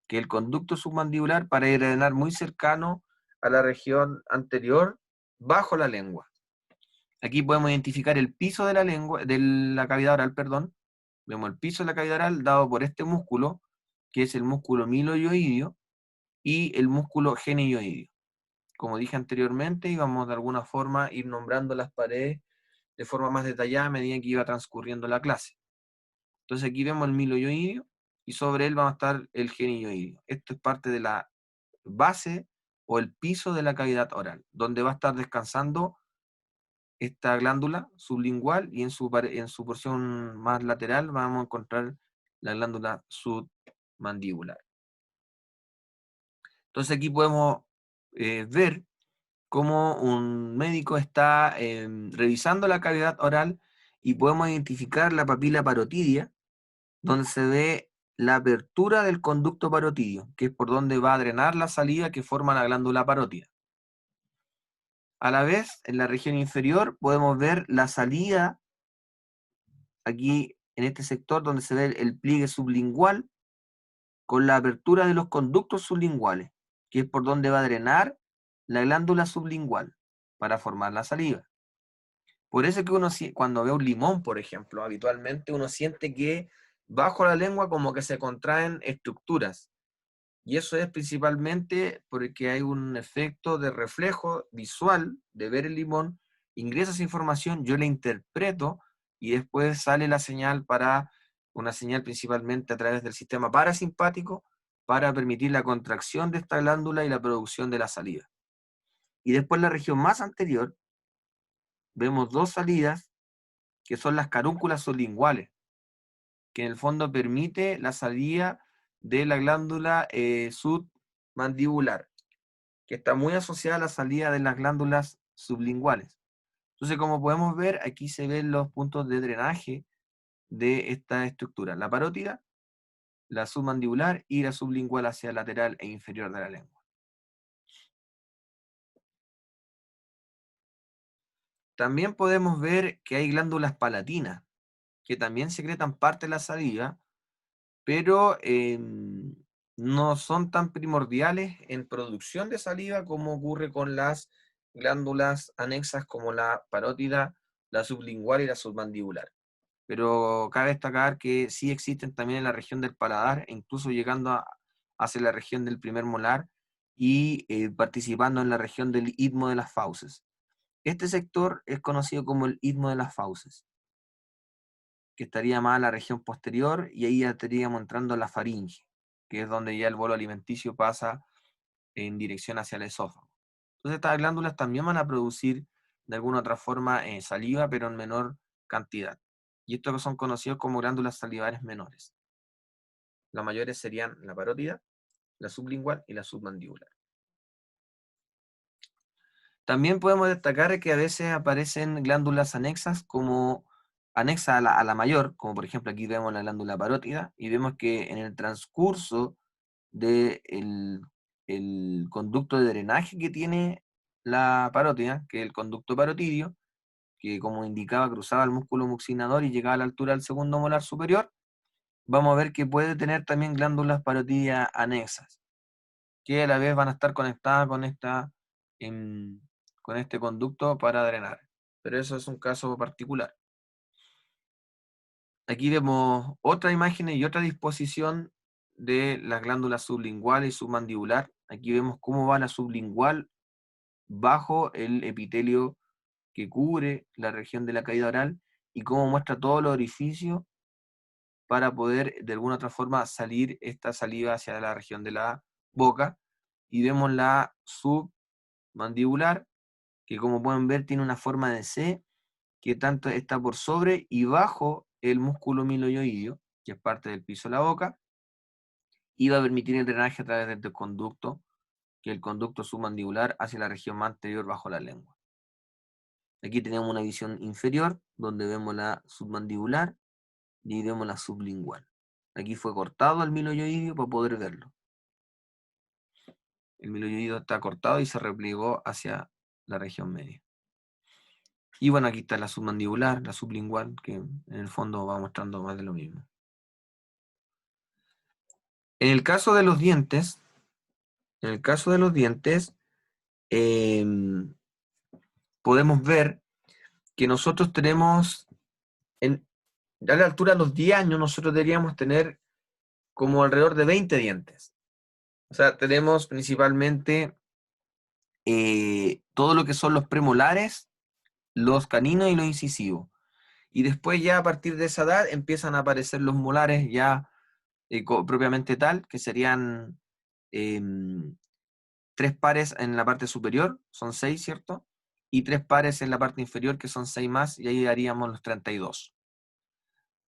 S1: que es el conducto submandibular, para ir a drenar muy cercano a la región anterior bajo la lengua. Aquí podemos identificar el piso de la lengua, de la cavidad oral, perdón. Vemos el piso de la cavidad oral dado por este músculo, que es el músculo miloioideo y el músculo genioideo. Como dije anteriormente, íbamos de alguna forma a ir nombrando las paredes de forma más detallada a medida que iba transcurriendo la clase. Entonces aquí vemos el miloioideo y sobre él va a estar el genioideo. Esto es parte de la base o el piso de la cavidad oral, donde va a estar descansando esta glándula sublingual y en su porción más lateral vamos a encontrar la glándula submandibular. Entonces aquí podemos ver cómo un médico está revisando la cavidad oral y podemos identificar la papila parotidia, donde se ve la apertura del conducto parotidio, que es por donde va a drenar la saliva que forma la glándula parótida. A la vez, en la región inferior podemos ver la salida, aquí en este sector donde se ve el pliegue sublingual, con la apertura de los conductos sublinguales, que es por donde va a drenar la glándula sublingual para formar la saliva. Por eso que uno, cuando ve un limón, por ejemplo, habitualmente uno siente que bajo la lengua como que se contraen estructuras. Y eso es principalmente porque hay un efecto de reflejo visual de ver el limón, ingresa esa información, yo la interpreto y después sale la señal para una señal principalmente a través del sistema parasimpático para permitir la contracción de esta glándula y la producción de la saliva. Y después la región más anterior, vemos dos salidas que son las carúnculas sublinguales, que en el fondo permite la salida de la glándula submandibular, que está muy asociada a la salida de las glándulas sublinguales. Entonces, como podemos ver, aquí se ven los puntos de drenaje de esta estructura, la parótida, la submandibular y la sublingual hacia el lateral e inferior de la lengua. También podemos ver que hay glándulas palatinas, que también secretan parte de la saliva, pero no son tan primordiales en producción de saliva como ocurre con las glándulas anexas como la parótida, la sublingual y la submandibular. Pero cabe destacar que sí existen también en la región del paladar, incluso llegando hacia la región del primer molar y participando en la región del istmo de las fauces. Este sector es conocido como el istmo de las fauces, que estaría más en la región posterior, y ahí ya estaríamos entrando a la faringe, que es donde ya el bolo alimenticio pasa en dirección hacia el esófago. Entonces estas glándulas también van a producir de alguna otra forma saliva, pero en menor cantidad. Y estos son conocidos como glándulas salivares menores. Las mayores serían la parótida, la sublingual y la submandibular. También podemos destacar que a veces aparecen glándulas anexas como anexa a la mayor, como por ejemplo aquí vemos la glándula parótida, y vemos que en el transcurso del el conducto de drenaje que tiene la parótida, que es el conducto parotidio, que como indicaba cruzaba el músculo mucinador y llegaba a la altura del segundo molar superior, vamos a ver que puede tener también glándulas parotidias anexas, que a la vez van a estar conectadas em, con este conducto para drenar. Pero eso es un caso particular. Aquí vemos otra imagen y otra disposición de las glándulas sublingual y submandibular. Aquí vemos cómo va la sublingual bajo el epitelio que cubre la región de la caída oral y cómo muestra todos los orificios para poder de alguna otra forma salir esta saliva hacia la región de la boca. Y vemos la submandibular, que como pueden ver tiene una forma de C, que tanto está por sobre y bajo el músculo miloioideo, que es parte del piso de la boca, y va a permitir el drenaje a través del conducto, que es el conducto submandibular hacia la región más anterior bajo la lengua. Aquí tenemos una visión inferior, donde vemos la submandibular y vemos la sublingual. Aquí fue cortado el miloioideo para poder verlo. El miloioideo está cortado y se replegó hacia la región media. Y bueno, aquí está la submandibular, la sublingual, que en el fondo va mostrando más de lo mismo. En el caso de los dientes, podemos ver que nosotros tenemos, a la altura de los 10 años, nosotros deberíamos tener como alrededor de 20 dientes. O sea, tenemos principalmente todo lo que son los premolares, los caninos y los incisivos. Y después ya a partir de esa edad empiezan a aparecer los molares ya propiamente tal, que serían 3 pares en la parte superior, son 6, ¿cierto? Y 3 pares en la parte inferior, que son 6 más, y ahí daríamos los 32.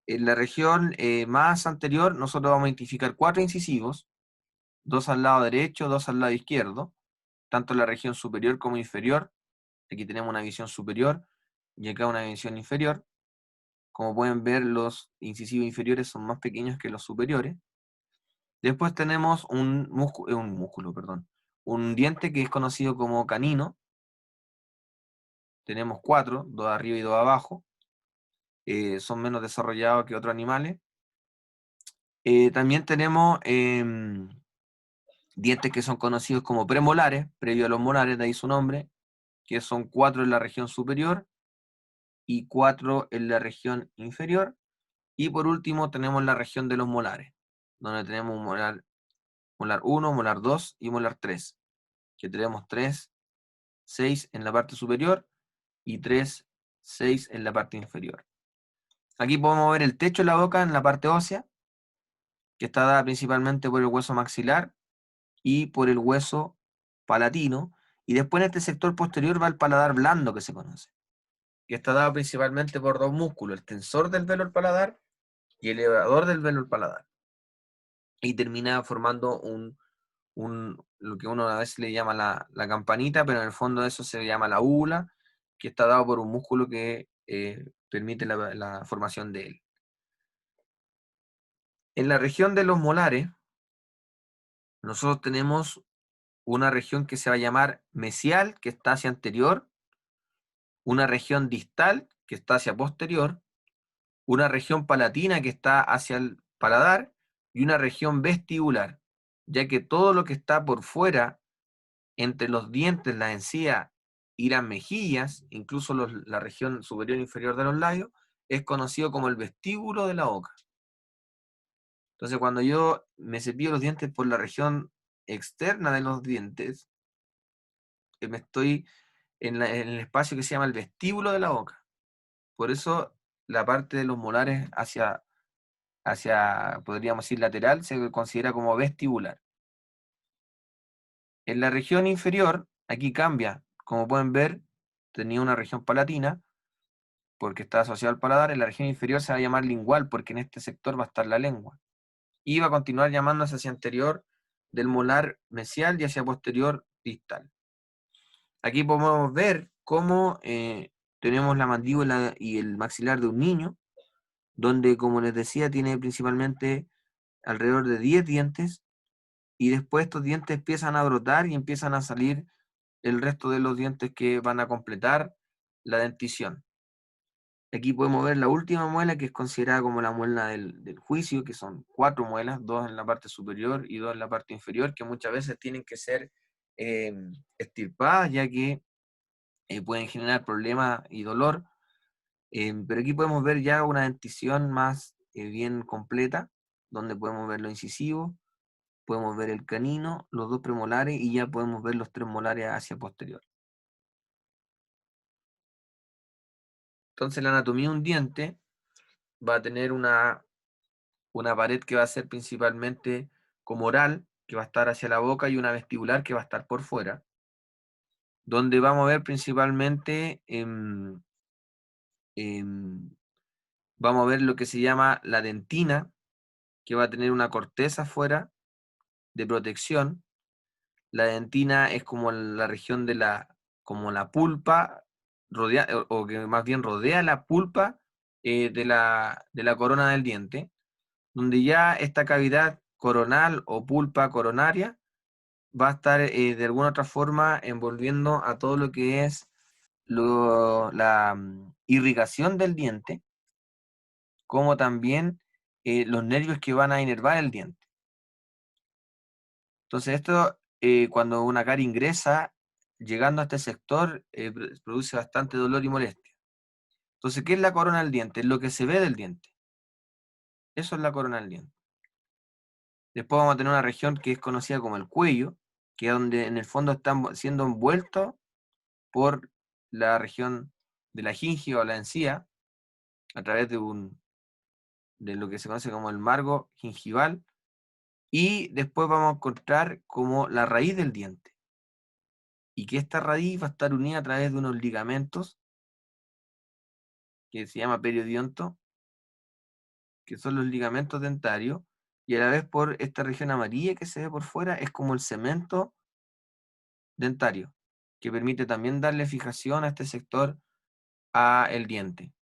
S1: En la región más anterior, nosotros vamos a identificar 4 incisivos, 2 al lado derecho, 2 al lado izquierdo, tanto en la región superior como inferior. Aquí tenemos una visión superior y acá una visión inferior. Como pueden ver, los incisivos inferiores son más pequeños que los superiores. Después tenemos un diente que es conocido como canino. Tenemos 4, 2 arriba y 2 abajo. Son menos desarrollados que otros animales. También tenemos dientes que son conocidos como premolares, previo a los molares, de ahí su nombre, que son 4 en la región superior y 4 en la región inferior. Y por último tenemos la región de los molares, donde tenemos molar 1, molar 2 y molar 3, que tenemos 3, 6 en la parte superior y 3, 6 en la parte inferior. Aquí podemos ver el techo de la boca en la parte ósea, que está dada principalmente por el hueso maxilar y por el hueso palatino, y después en este sector posterior va el paladar blando que se conoce. que está dado principalmente por dos músculos, el tensor del velo del paladar y el elevador del velo del paladar. Y termina formando lo que uno a veces le llama la campanita, pero en el fondo eso se llama la úvula, que está dado por un músculo que permite la formación de él. En la región de los molares, nosotros tenemos una región que se va a llamar mesial, que está hacia anterior, una región distal, que está hacia posterior, una región palatina, que está hacia el paladar, y una región vestibular, ya que todo lo que está por fuera, entre los dientes, la encía y las mejillas, incluso la región superior e inferior de los labios, es conocido como el vestíbulo de la boca. Entonces, cuando yo me cepillo los dientes por la región externa de los dientes, me estoy en el espacio que se llama el vestíbulo de la boca. Por eso la parte de los molares hacia, podríamos decir, lateral, se considera como vestibular. En la región inferior, aquí cambia. Como pueden ver, tenía una región palatina, porque está asociado al paladar. En la región inferior se va a llamar lingual, porque en este sector va a estar la lengua. Y va a continuar llamándose hacia anterior del molar mesial y hacia posterior distal. Aquí podemos ver cómo tenemos la mandíbula y el maxilar de un niño, donde, como les decía, tiene principalmente alrededor de 10 dientes, y después estos dientes empiezan a brotar y empiezan a salir el resto de los dientes que van a completar la dentición. Aquí podemos ver la última muela, que es considerada como la muela del juicio, que son 4 muelas, 2 en la parte superior y 2 en la parte inferior, que muchas veces tienen que ser extirpadas, ya que pueden generar problemas y dolor. Pero aquí podemos ver ya una dentición más bien completa, donde podemos ver lo incisivo, podemos ver el canino, los 2 premolares, y ya podemos ver los 3 molares hacia posterior. Entonces la anatomía de un diente va a tener una pared que va a ser principalmente como oral, que va a estar hacia la boca, y una vestibular que va a estar por fuera, donde vamos a ver principalmente, vamos a ver lo que se llama la dentina, que va a tener una corteza afuera de protección. La dentina es como la región como la pulpa, o que más bien rodea la pulpa de la corona del diente, donde ya esta cavidad coronal o pulpa coronaria va a estar de alguna otra forma envolviendo a todo lo que es la irrigación del diente, como también los nervios que van a inervar el diente. Entonces esto, cuando una carie ingresa, llegando a este sector, produce bastante dolor y molestia. Entonces, ¿qué es la corona del diente? Es lo que se ve del diente. Eso es la corona del diente. Después vamos a tener una región que es conocida como el cuello, que es donde en el fondo están siendo envueltos por la región de la gingiva o la encía, a través de lo que se conoce como el margo gingival, y después vamos a encontrar como la raíz del diente, y que esta raíz va a estar unida a través de unos ligamentos que se llama periodonto, que son los ligamentos dentarios, y a la vez por esta región amarilla que se ve por fuera, es como el cemento dentario, que permite también darle fijación a este sector a el diente.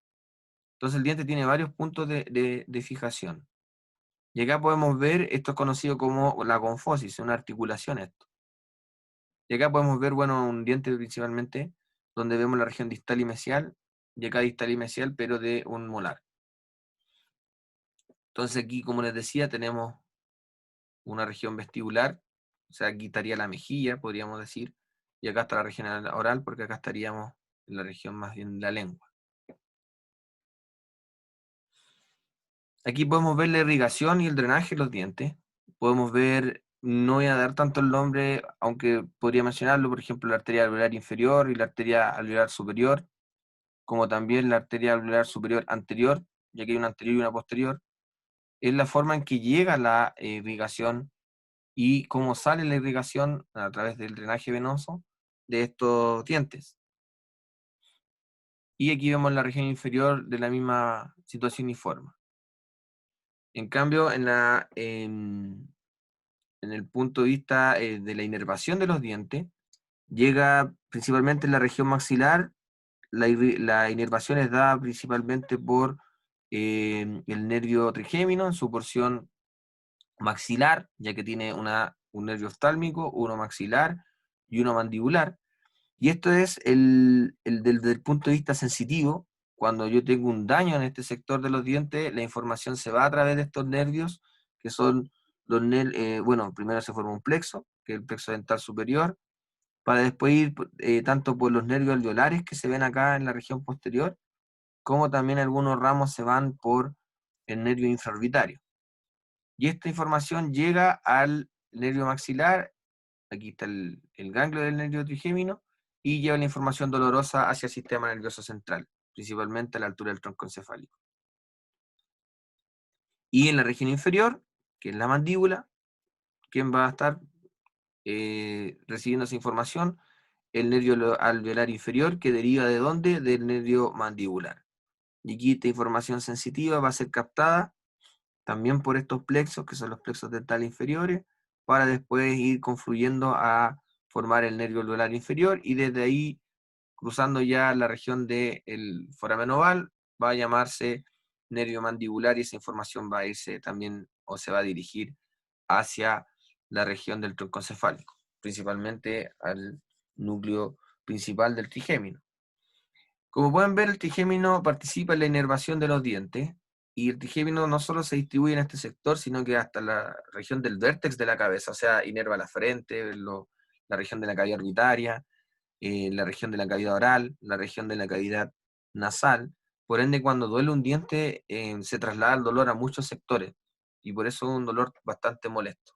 S1: Entonces el diente tiene varios puntos de fijación. Y acá podemos ver, esto es conocido como la confosis, una articulación esto. Y acá podemos ver, bueno, un diente principalmente, donde vemos la región distal y mesial, y acá distal y mesial, pero de un molar. Entonces aquí, como les decía, tenemos una región vestibular, o sea, aquí estaría la mejilla, podríamos decir, y acá está la región oral, porque acá estaríamos en la región más bien de la lengua. Aquí podemos ver la irrigación y el drenaje de los dientes. Podemos ver, no voy a dar tanto el nombre, aunque podría mencionarlo, por ejemplo, la arteria alveolar inferior y la arteria alveolar superior, como también la arteria alveolar superior anterior, ya que hay una anterior y una posterior. Es la forma en que llega la irrigación y cómo sale la irrigación a través del drenaje venoso de estos dientes. y aquí vemos la región inferior de la misma situación y forma. En cambio, en el punto de vista de la inervación de los dientes, llega principalmente en la región maxilar. La inervación es dada principalmente por el nervio trigémino en su porción maxilar, ya que tiene un nervio oftálmico, uno maxilar y uno mandibular. Y esto es desde el punto de vista sensitivo. Cuando yo tengo un daño en este sector de los dientes, la información se va a través de estos nervios, que son bueno, primero se forma un plexo, que es el plexo dental superior, para después ir tanto por los nervios alveolares que se ven acá en la región posterior, como también algunos ramos se van por el nervio infraorbitario. Y esta información llega al nervio maxilar, aquí está el ganglio del nervio trigémino, y lleva la información dolorosa hacia el sistema nervioso central, principalmente a la altura del tronco encefálico. Y en la región inferior, que es la mandíbula, ¿quién va a estar recibiendo esa información? El nervio alveolar inferior, que deriva ¿de dónde? Del nervio mandibular. Y aquí esta información sensitiva va a ser captada también por estos plexos, que son los plexos dentales inferiores, para después ir confluyendo a formar el nervio alveolar inferior, y desde ahí, cruzando ya la región del foramen oval, va a llamarse nervio mandibular, y esa información va a irse también, o se va a dirigir hacia la región del tronco encefálico, principalmente al núcleo principal del trigémino. Como pueden ver, el trigémino participa en la inervación de los dientes, y el trigémino no solo se distribuye en este sector, sino que hasta la región del vértex de la cabeza, o sea, inerva la frente, la región de la cavidad orbitaria, la región de la cavidad oral, la región de la cavidad nasal. Por ende, cuando duele un diente, se traslada el dolor a muchos sectores, y por eso es un dolor bastante molesto.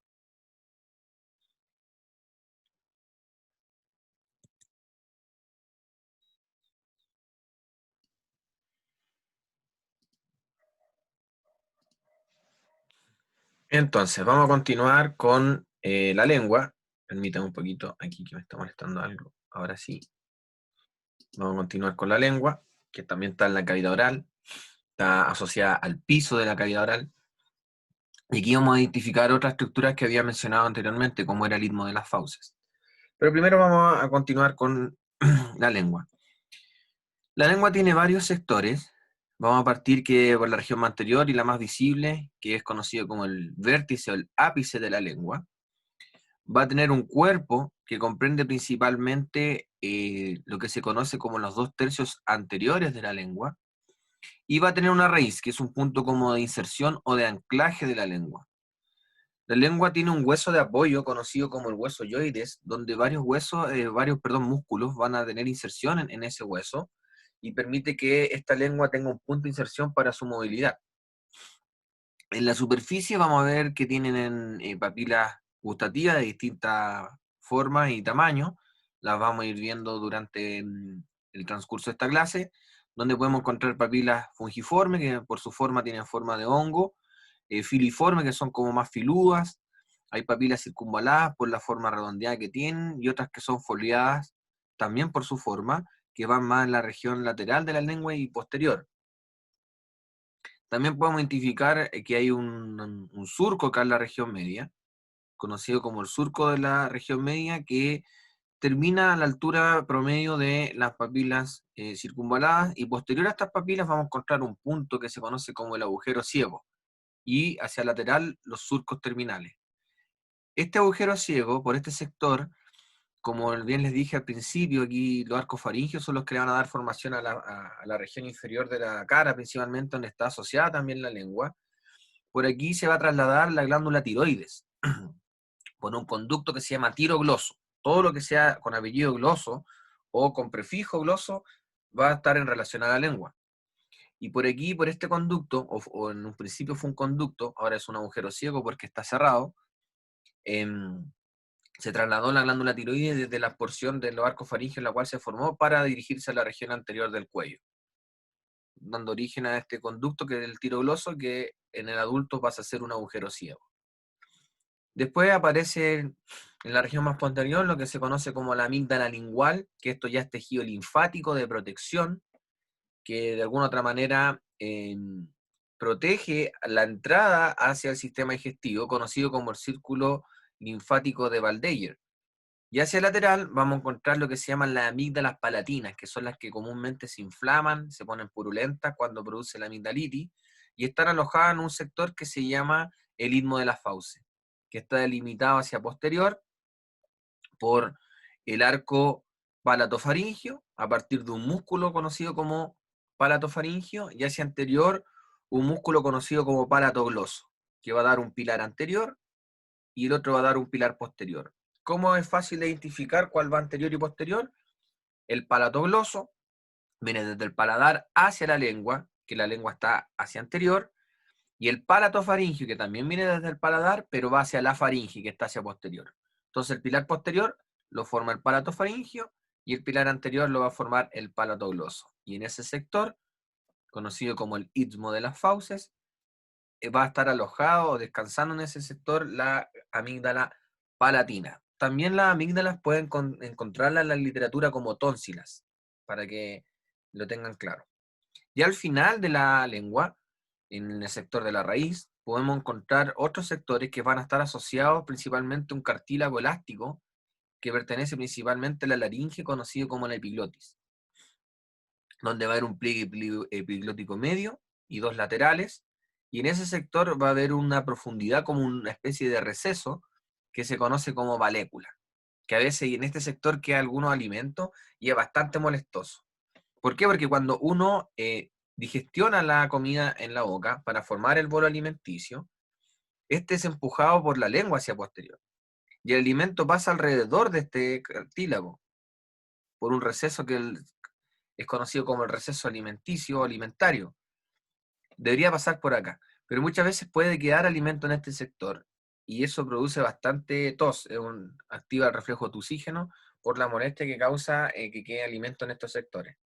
S1: Entonces, vamos a continuar con la lengua. Permítame un poquito, aquí que me está molestando algo. Ahora sí. Vamos a continuar con la lengua, que también está en la cavidad oral, está asociada al piso de la cavidad oral. Y aquí vamos a identificar otras estructuras que había mencionado anteriormente, como era el istmo de las fauces. Pero primero vamos a continuar con la lengua. La lengua tiene varios sectores. Vamos a partir por la región más anterior y la más visible, que es conocido como el vértice o el ápice de la lengua. Va a tener un cuerpo que comprende principalmente lo que se conoce como los 2/3 anteriores de la lengua, y va a tener una raíz, que es un punto como de inserción o de anclaje de la lengua. La lengua tiene un hueso de apoyo conocido como el hueso yoides, donde varios músculos van a tener inserción en ese hueso, y permite que esta lengua tenga un punto de inserción para su movilidad. En la superficie vamos a ver que tienen papilas gustativas de distintas formas y tamaños. Las vamos a ir viendo durante el transcurso de esta clase, donde podemos encontrar papilas fungiformes, que por su forma tienen forma de hongo, filiformes, que son como más filudas. Hay papilas circunvaladas por la forma redondeada que tienen, y otras que son foliadas también por su forma, que van más en la región lateral de la lengua y posterior. También podemos identificar que hay un surco acá en la región media, conocido como el surco de la región media, que termina a la altura promedio de las papilas circunvaladas, y posterior a estas papilas vamos a encontrar un punto que se conoce como el agujero ciego, y hacia el lateral los surcos terminales. Este agujero ciego, por este sector, como bien les dije al principio, aquí los arcos faringios son los que le van a dar formación a la región inferior de la cara, principalmente donde está asociada también la lengua. Por aquí se va a trasladar la glándula tiroides por un conducto que se llama tirogloso. Todo lo que sea con apellido gloso o con prefijo gloso va a estar en relación a la lengua. Y por aquí, por este conducto, o en un principio fue un conducto, ahora es un agujero ciego porque está cerrado, se trasladó la glándula tiroides desde la porción de los arcos faringios en la cual se formó para dirigirse a la región anterior del cuello, dando origen a este conducto que es el tirogloso, que en el adulto pasa a ser un agujero ciego. Después aparece en la región más posterior lo que se conoce como la amígdala lingual, que esto ya es tejido linfático de protección, que de alguna otra manera protege la entrada hacia el sistema digestivo, conocido como el círculo linfático de Waldeyer. Y hacia el lateral vamos a encontrar lo que se llaman las amígdalas palatinas, que son las que comúnmente se inflaman, se ponen purulentas cuando produce la amigdalitis, y están alojadas en un sector que se llama el istmo de las fauces, que está delimitado hacia posterior por el arco palatofaringio, a partir de un músculo conocido como palatofaringio, y hacia anterior un músculo conocido como palatogloso, que va a dar un pilar anterior y el otro va a dar un pilar posterior. ¿Cómo es fácil de identificar cuál va anterior y posterior? El palatogloso viene desde el paladar hacia la lengua, que la lengua está hacia anterior, y el palatofaringio, que también viene desde el paladar, pero va hacia la faringe, que está hacia posterior. Entonces el pilar posterior lo forma el palatofaringio y el pilar anterior lo va a formar el palatogloso. Y en ese sector, conocido como el istmo de las fauces, va a estar alojado o descansando en ese sector la amígdala palatina. También las amígdalas pueden encontrarlas en la literatura como tónsilas, para que lo tengan claro. Y al final de la lengua, en el sector de la raíz, podemos encontrar otros sectores que van a estar asociados principalmente a un cartílago elástico que pertenece principalmente a la laringe, conocido como la epiglotis, donde va a haber un pliegue epiglótico medio y dos laterales, y en ese sector va a haber una profundidad como una especie de receso que se conoce como valécula, que a veces en este sector queda algunos alimentos y es bastante molestoso. ¿Por qué? Porque cuando uno digestiona la comida en la boca para formar el bolo alimenticio, este es empujado por la lengua hacia posterior. Y el alimento pasa alrededor de este cartílago, por un receso que es conocido como el receso alimenticio o alimentario. Debería pasar por acá, pero muchas veces puede quedar alimento en este sector y eso produce bastante tos, activa el reflejo tusígeno por la molestia que causa que quede alimento en estos sectores.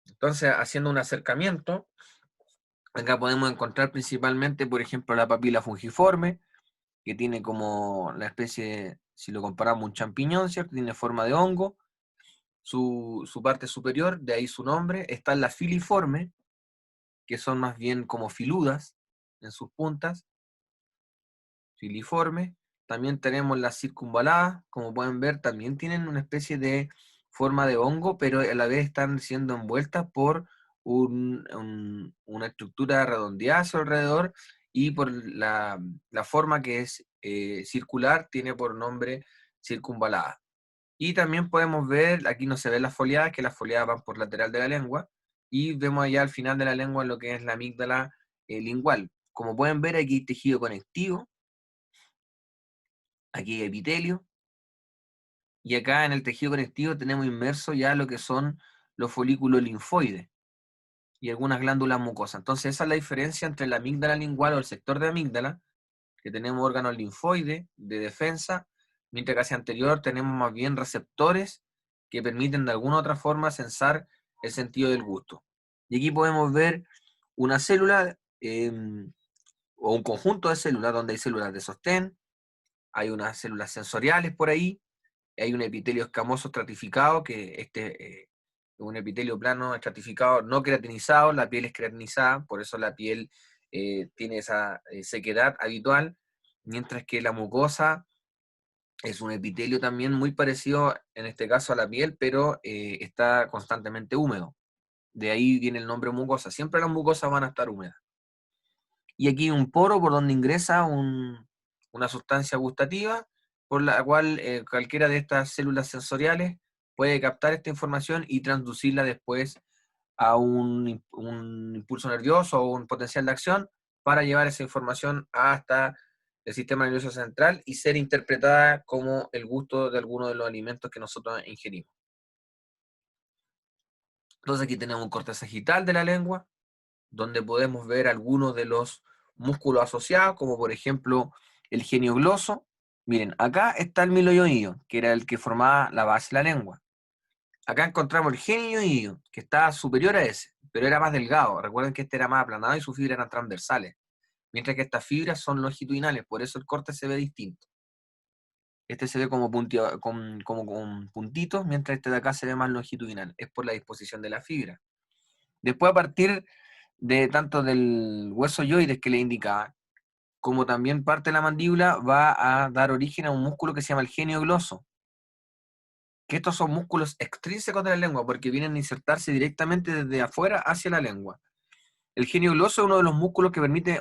S1: Entonces, haciendo un acercamiento, acá podemos encontrar principalmente, por ejemplo, la papila fungiforme, que tiene como la especie, si lo comparamos, un champiñón, ¿cierto? Tiene forma de hongo, su parte superior, de ahí su nombre. Está la filiforme, que son más bien como filudas en sus puntas, filiforme. También tenemos las circunvaladas, como pueden ver, también tienen una especie de forma de hongo, pero a la vez están siendo envueltas por una estructura redondeada a su alrededor y por la forma que es circular, tiene por nombre circunvalada. Y también podemos ver, aquí no se ven las foliadas, que las foliadas van por lateral de la lengua, y vemos allá al final de la lengua lo que es la amígdala lingual. Como pueden ver, aquí hay tejido conectivo, aquí hay epitelio, y acá en el tejido conectivo tenemos inmerso ya lo que son los folículos linfoides y algunas glándulas mucosas. Entonces esa es la diferencia entre la amígdala lingual o el sector de amígdala, que tenemos órganos linfoides de defensa, mientras que hacia anterior tenemos más bien receptores que permiten de alguna u otra forma sensar el sentido del gusto. Y aquí podemos ver una célula o un conjunto de células donde hay células de sostén, hay unas células sensoriales por ahí, hay un epitelio escamoso estratificado, que es un epitelio plano estratificado no queratinizado, la piel es queratinizada, por eso la piel tiene esa sequedad habitual, mientras que la mucosa es un epitelio también muy parecido, en este caso a la piel, pero está constantemente húmedo. De ahí viene el nombre mucosa. Siempre las mucosas van a estar húmedas. Y aquí un poro por donde ingresa una sustancia gustativa, por la cual cualquiera de estas células sensoriales puede captar esta información y transducirla después a un impulso nervioso o un potencial de acción para llevar esa información hasta el sistema nervioso central y ser interpretada como el gusto de alguno de los alimentos que nosotros ingerimos. Entonces aquí tenemos un corte sagital de la lengua, donde podemos ver algunos de los músculos asociados, como por ejemplo el geniogloso. Miren, acá está el miloioideo, que era el que formaba la base de la lengua. Acá encontramos el genioideo, que está superior a ese, pero era más delgado. Recuerden que este era más aplanado y sus fibras eran transversales, mientras que estas fibras son longitudinales, por eso el corte se ve distinto. Este se ve como, como con puntitos, mientras este de acá se ve más longitudinal. Es por la disposición de la fibra. Después, a partir de tanto del hueso yoides que le indicaba, como también parte de la mandíbula, va a dar origen a un músculo que se llama el genio gloso. Que estos son músculos extrínsecos de la lengua, porque vienen a insertarse directamente desde afuera hacia la lengua. El genio gloso es uno de los músculos que permite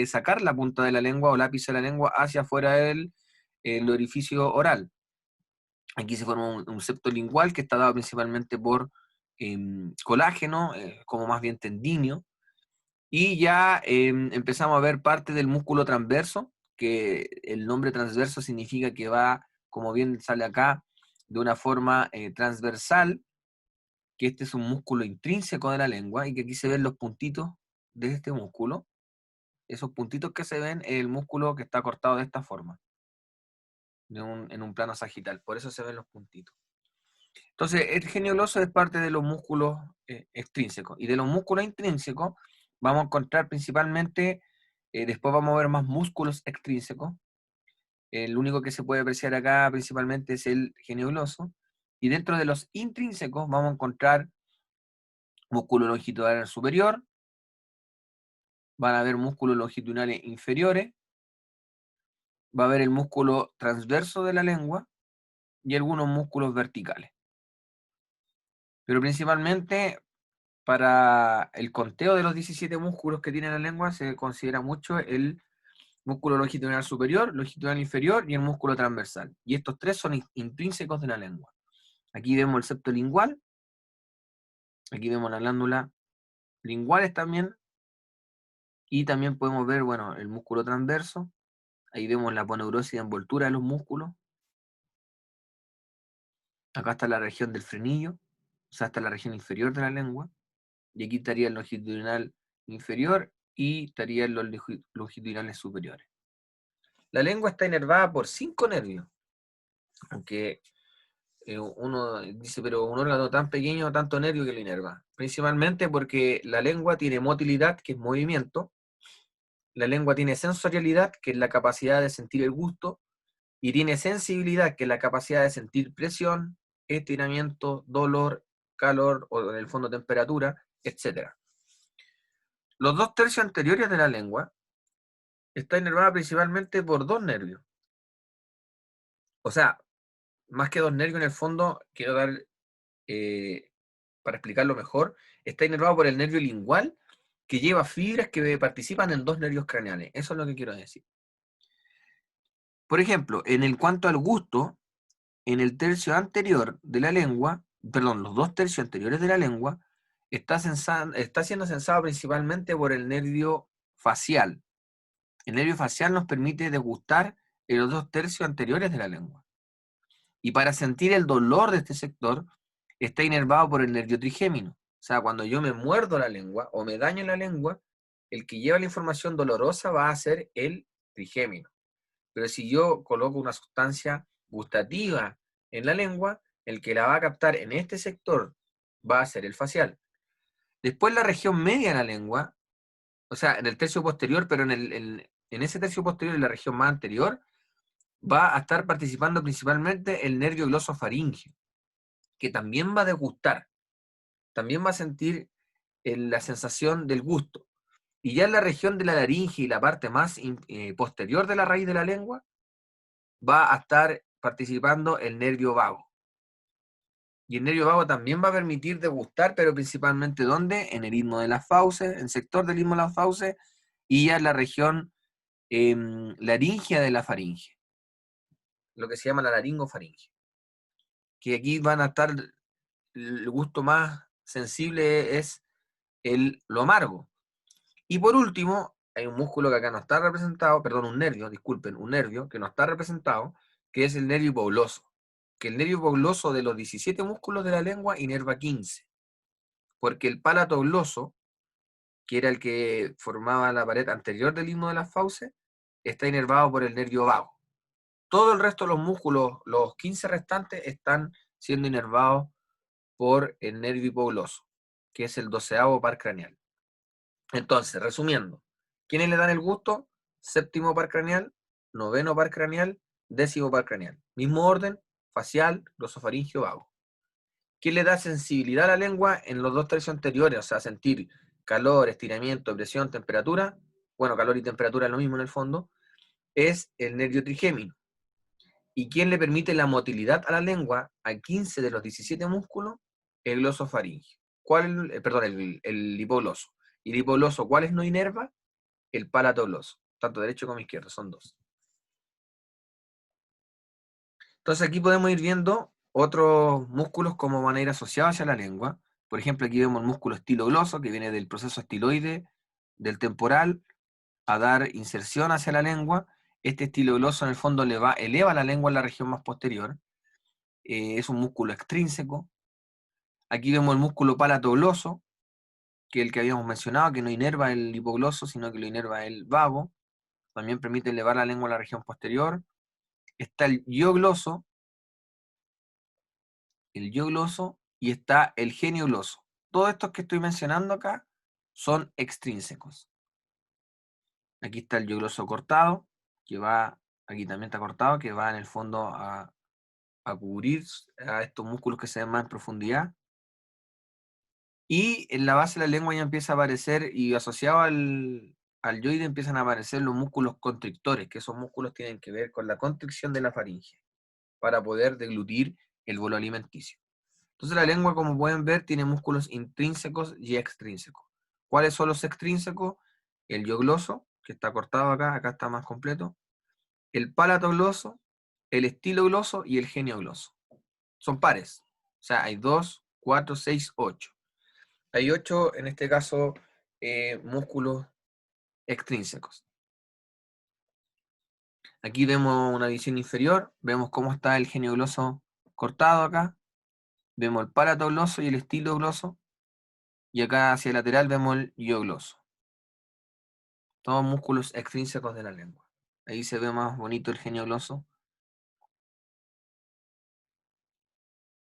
S1: sacar la punta de la lengua o lápice de la lengua hacia afuera del el orificio oral. Aquí se forma un septo lingual que está dado principalmente por colágeno, como más bien tendinio, y ya empezamos a ver parte del músculo transverso, que el nombre transverso significa que va, como bien sale acá, de una forma transversal, que este es un músculo intrínseco de la lengua, y que aquí se ven los puntitos de este músculo. Esos puntitos que se ven es el músculo que está cortado de esta forma, en un plano sagital, por eso se ven los puntitos. Entonces, el genio gloso es parte de los músculos extrínsecos. Y de los músculos intrínsecos vamos a encontrar principalmente, después vamos a ver más músculos extrínsecos. El único que se puede apreciar acá principalmente es el genio gloso. Y dentro de los intrínsecos vamos a encontrar músculo longitudinal superior, van a haber músculos longitudinales inferiores, va a haber el músculo transverso de la lengua y algunos músculos verticales. Pero principalmente para el conteo de los 17 músculos que tiene la lengua se considera mucho el músculo longitudinal superior, longitudinal inferior y el músculo transversal. Y estos tres son intrínsecos de la lengua. Aquí vemos el septo lingual, aquí vemos la glándula linguales también, y también podemos ver, bueno, el músculo transverso. Ahí vemos la aponeurosis de envoltura de los músculos. Acá está la región del frenillo, o sea, está la región inferior de la lengua. Y aquí estaría el longitudinal inferior y estarían los longitudinales superiores. La lengua está inervada por 5 nervios, aunque uno dice, pero un órgano tan pequeño, tanto nervio que lo inerva. Principalmente porque la lengua tiene motilidad, que es movimiento, la lengua tiene sensorialidad, que es la capacidad de sentir el gusto, y tiene sensibilidad, que es la capacidad de sentir presión, estiramiento, dolor, calor, o en el fondo temperatura, etc. Los 2/3 anteriores de la lengua está inervada principalmente por 2 nervios. O sea, más que 2 nervios en el fondo, quiero dar, para explicarlo mejor, está inervado por el nervio lingual, que lleva fibras que participan en 2 nervios craneales. Eso es lo que quiero decir. Por ejemplo, cuanto al gusto, en el tercio anterior de la lengua, perdón, los 2/3 anteriores de la lengua, está siendo sensado principalmente por el nervio facial. El nervio facial nos permite degustar en los 2/3 anteriores de la lengua. Y para sentir el dolor de este sector, está inervado por el nervio trigémino. O sea, cuando yo me muerdo la lengua o me daño la lengua, el que lleva la información dolorosa va a ser el trigémino. Pero si yo coloco una sustancia gustativa en la lengua, el que la va a captar en este sector va a ser el facial. Después la región media de la lengua, o sea, en el tercio posterior, pero en ese tercio posterior, en la región más anterior, va a estar participando principalmente el nervio glosofaríngeo, que también va a degustar, también va a sentir la sensación del gusto. Y ya en la región de la laringe y la parte más posterior de la raíz de la lengua, va a estar participando el nervio vago. Y el nervio vago también va a permitir degustar, pero principalmente ¿dónde? En el istmo de las fauces, en el sector del istmo de las fauces, y ya en la región laringea de la faringe, lo que se llama la laringofaringe. Que aquí van a estar, el gusto más sensible es lo amargo. Y por último, hay un músculo que acá no está representado, perdón, un nervio, disculpen, un nervio que no está representado, que es el nervio hipogloso. Que el nervio hipogloso de los 17 músculos de la lengua inerva 15. Porque el palato gloso, que era el que formaba la pared anterior del istmo de las fauces, está inervado por el nervio vago. Todo el resto de los músculos, los 15 restantes, están siendo inervados por el nervio hipogloso, que es el 12º par craneal. Entonces, resumiendo, ¿quiénes le dan el gusto? Séptimo par craneal, noveno par craneal, décimo par craneal. Mismo orden, facial, glosofaringio, vago. ¿Qué le da sensibilidad a la lengua en los dos tercios anteriores? O sea, sentir calor, estiramiento, presión, temperatura. Bueno, calor y temperatura es lo mismo en el fondo. Es el nervio trigémino. ¿Y quién le permite la motilidad a la lengua a 15 de los 17 músculos? El glosofaringio. Perdón, el hipogloso. ¿Y el hipogloso cuál no inerva? El palatogloso. Tanto derecho como izquierdo, son dos. Entonces aquí podemos ir viendo otros músculos como van a ir asociados hacia la lengua. Por ejemplo, aquí vemos el músculo estilogloso, que viene del proceso estiloide, del temporal, a dar inserción hacia la lengua. Este estilogloso en el fondo eleva la lengua en la región más posterior. Es un músculo extrínseco. Aquí vemos el músculo palatogloso, que es el que habíamos mencionado, que no inerva el hipogloso, sino que lo inerva el vago. También permite elevar la lengua a la región posterior. Está el yogloso, y está el geniogloso. Todos estos que estoy mencionando acá son extrínsecos. Aquí está el yogloso cortado, que va, aquí también está cortado, que va en el fondo a cubrir a estos músculos que se ven más en profundidad. Y en la base de la lengua ya empieza a aparecer, y asociado al yoide empiezan a aparecer los músculos constrictores, que esos músculos tienen que ver con la constricción de la faringe, para poder deglutir el bolo alimenticio. Entonces la lengua, como pueden ver, tiene músculos intrínsecos y extrínsecos. ¿Cuáles son los extrínsecos? El yogloso, que está cortado acá, acá está más completo. El palatogloso, el estilogloso y el geniogloso. Son pares. O sea, hay 2, 4, 6, 8. Hay 8, en este caso, músculos extrínsecos. Aquí vemos una visión inferior, vemos cómo está el geniogloso cortado acá, vemos el palatogloso y el estilogloso, y acá hacia el lateral vemos el yogloso. Todos músculos extrínsecos de la lengua. Ahí se ve más bonito el geniogloso.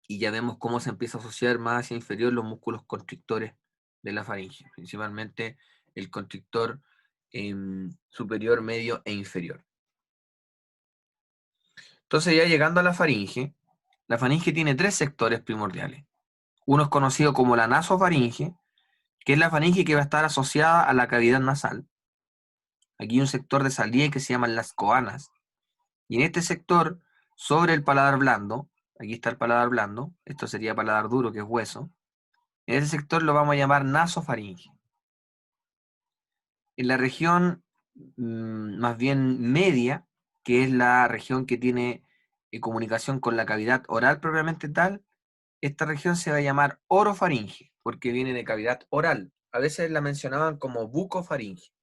S1: Y ya vemos cómo se empieza a asociar más hacia inferior los músculos constrictores de la faringe, principalmente el constrictor superior, medio e inferior. Entonces, ya llegando a la faringe tiene 3 sectores primordiales. Uno es conocido como la nasofaringe, que es la faringe que va a estar asociada a la cavidad nasal. Aquí hay un sector de salida que se llaman las coanas. Y en este sector, sobre el paladar blando, aquí está el paladar blando, esto sería paladar duro, que es hueso. En ese sector lo vamos a llamar nasofaringe. En la región más bien media, que es la región que tiene comunicación con la cavidad oral propiamente tal, esta región se va a llamar orofaringe, porque viene de cavidad oral. A veces la mencionaban como bucofaringe,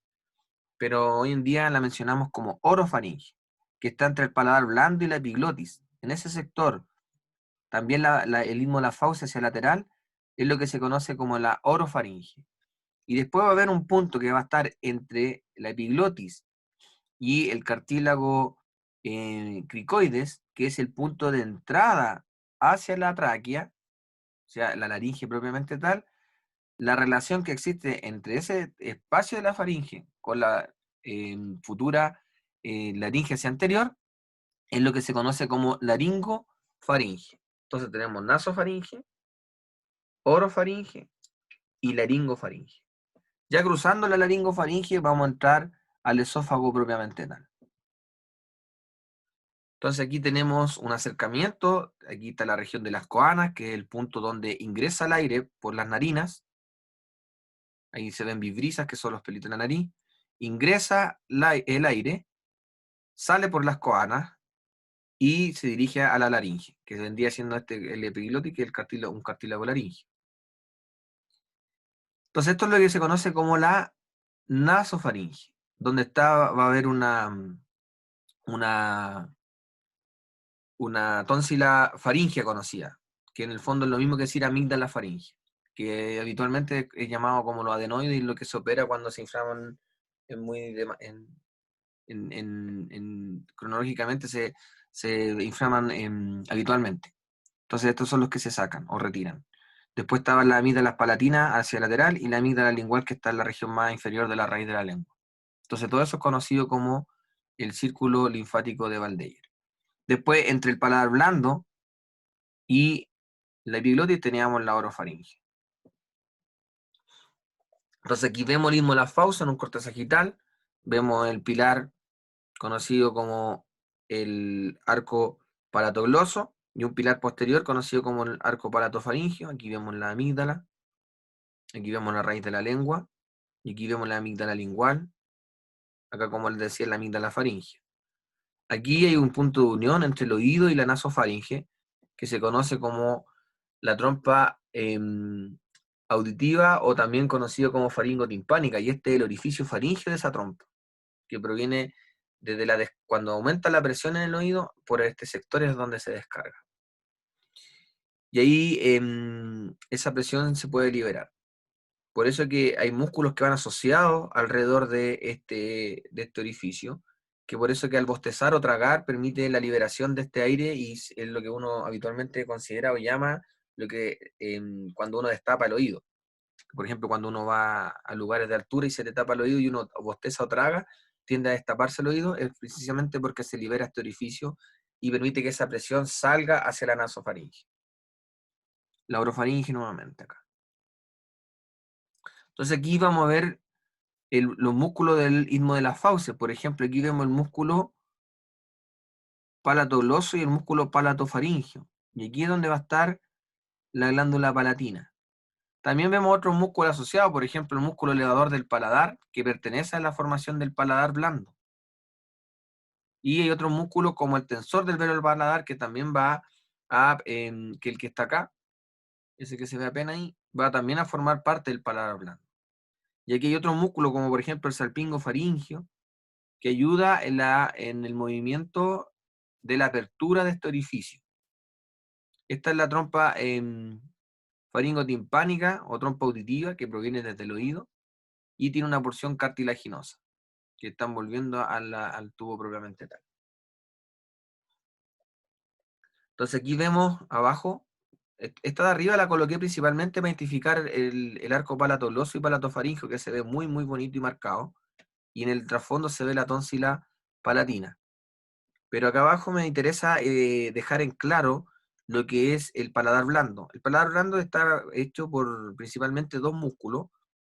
S1: pero hoy en día la mencionamos como orofaringe, que está entre el paladar blando y la epiglotis. En ese sector, también el istmo de la fauce hacia lateral es lo que se conoce como la orofaringe. Y después va a haber un punto que va a estar entre la epiglotis y el cartílago cricoides, que es el punto de entrada hacia la tráquea, o sea, la laringe propiamente tal. La relación que existe entre ese espacio de la faringe con la futura laringe hacia anterior es lo que se conoce como laringofaringe. Entonces tenemos nasofaringe, orofaringe y laringofaringe. Ya cruzando la laringofaringe vamos a entrar al esófago propiamente tal. Entonces aquí tenemos un acercamiento, aquí está la región de las coanas, que es el punto donde ingresa el aire por las narinas. Ahí se ven vibrisas, que son los pelitos de la nariz. Ingresa el aire, sale por las coanas y se dirige a la laringe, que vendría siendo el epiglotis, y un cartílago laringe. Entonces esto es lo que se conoce como la nasofaringe, donde va a haber una tónsila faríngea conocida, que en el fondo es lo mismo que decir amígdala faringe, que habitualmente es llamado como los adenoides, y lo que se opera cuando se inflaman cronológicamente se inflaman habitualmente. Entonces estos son los que se sacan o retiran. Después estaba la amígdala palatina hacia lateral y la amígdala lingual, que está en la región más inferior de la raíz de la lengua. Entonces todo eso es conocido como el círculo linfático de Valdeyer. Después, entre el paladar blando y la epiglotis teníamos la orofaringe. Entonces aquí vemos el istmo de la fauces en un corte sagital, vemos el pilar conocido como el arco palatogloso y un pilar posterior conocido como el arco palatofaringio. Aquí vemos la amígdala, aquí vemos la raíz de la lengua y aquí vemos la amígdala lingual, acá como les decía la amígdala faringe. Aquí hay un punto de unión entre el oído y la nasofaringe que se conoce como la trompa auditiva o también conocido como faringotimpánica, y este es el orificio faríngeo de esa trompa, que proviene desde cuando aumenta la presión en el oído, por este sector es donde se descarga. Y ahí esa presión se puede liberar. Por eso que hay músculos que van asociados alrededor de este orificio, que por eso que al bostezar o tragar permite la liberación de este aire y es lo que uno habitualmente considera o llama lo que cuando uno destapa el oído. Por ejemplo, cuando uno va a lugares de altura y se le tapa el oído y uno bosteza o traga, tiende a destaparse el oído, es precisamente porque se libera este orificio y permite que esa presión salga hacia la nasofaringe. La orofaringe nuevamente acá. Entonces aquí vamos a ver los músculos del istmo de las fauces. Por ejemplo, aquí vemos el músculo palatogloso y el músculo palatofaringio. Y aquí es donde va a estar la glándula palatina. También vemos otros músculos asociados, por ejemplo, el músculo elevador del paladar, que pertenece a la formación del paladar blando. Y hay otros músculos como el tensor del velo del paladar, que también va que el que está acá, ese que se ve apenas ahí, va también a formar parte del paladar blando. Y aquí hay otros músculos como por ejemplo el salpingo faringio, que ayuda en el movimiento de la apertura de este orificio. Esta es la trompa faringotimpánica o trompa auditiva que proviene desde el oído y tiene una porción cartilaginosa que está envolviendo al tubo propiamente tal. Entonces aquí vemos abajo, esta de arriba la coloqué principalmente para identificar el arco palatogloso y palatofaringio, que se ve muy muy bonito y marcado, y en el trasfondo se ve la tónsila palatina. Pero acá abajo me interesa dejar en claro lo que es el paladar blando. El paladar blando está hecho por principalmente dos músculos.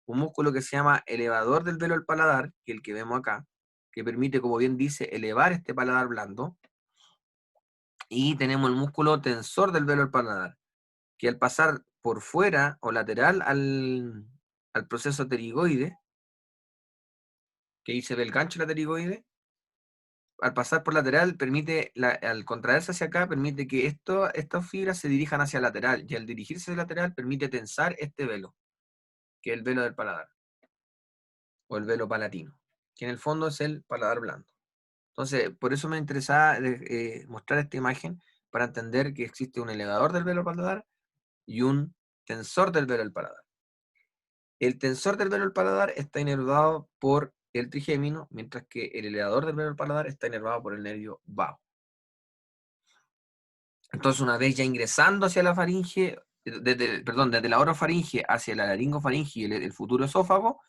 S1: Un músculo que se llama elevador del velo del paladar, que es el que vemos acá, que permite, como bien dice, elevar este paladar blando. Y tenemos el músculo tensor del velo del paladar, que al pasar por fuera o lateral al proceso pterigoide, que ahí se ve el gancho de la pterigoide, al pasar por lateral, permite, al contraerse hacia acá, permite que estas fibras se dirijan hacia lateral, y al dirigirse hacia lateral permite tensar este velo, que es el velo del paladar, o el velo palatino, que en el fondo es el paladar blando. Entonces, por eso me interesaba mostrar esta imagen, para entender que existe un elevador del velo paladar y un tensor del velo del paladar. El tensor del velo del paladar está inervado por el trigémino, mientras que el elevador del velo del paladar está inervado por el nervio vago. Entonces, una vez ya ingresando hacia la faringe, desde la orofaringe hacia la laringofaringe y el futuro esófago,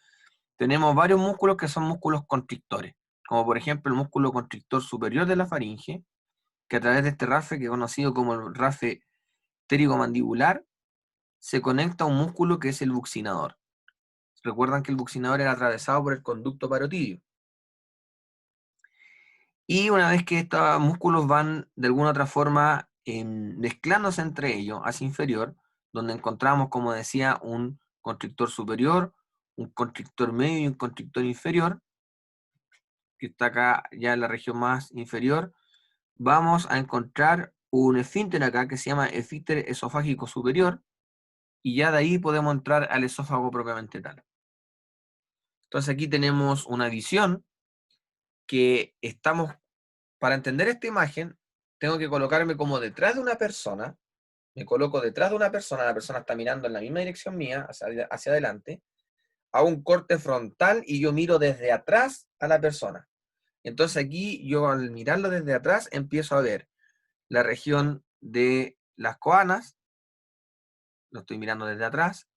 S1: tenemos varios músculos que son músculos constrictores, como por ejemplo el músculo constrictor superior de la faringe, que a través de este rafe, que es conocido como el rafe pterigomandibular, se conecta a un músculo que es el buccinador. Recuerdan que el buccinador era atravesado por el conducto parotidio. Y una vez que estos músculos van de alguna otra forma mezclándose entre ellos hacia inferior, donde encontramos, como decía, un constrictor superior, un constrictor medio y un constrictor inferior, que está acá ya en la región más inferior, vamos a encontrar un esfínter acá que se llama esfínter esofágico superior, y ya de ahí podemos entrar al esófago propiamente tal. Entonces aquí tenemos una visión que estamos, para entender esta imagen, tengo que colocarme como detrás de una persona, me coloco detrás de una persona, la persona está mirando en la misma dirección mía, hacia adelante, hago un corte frontal y yo miro desde atrás a la persona. Entonces aquí yo al mirarlo desde atrás empiezo a ver la región de las coanas, lo estoy mirando desde atrás,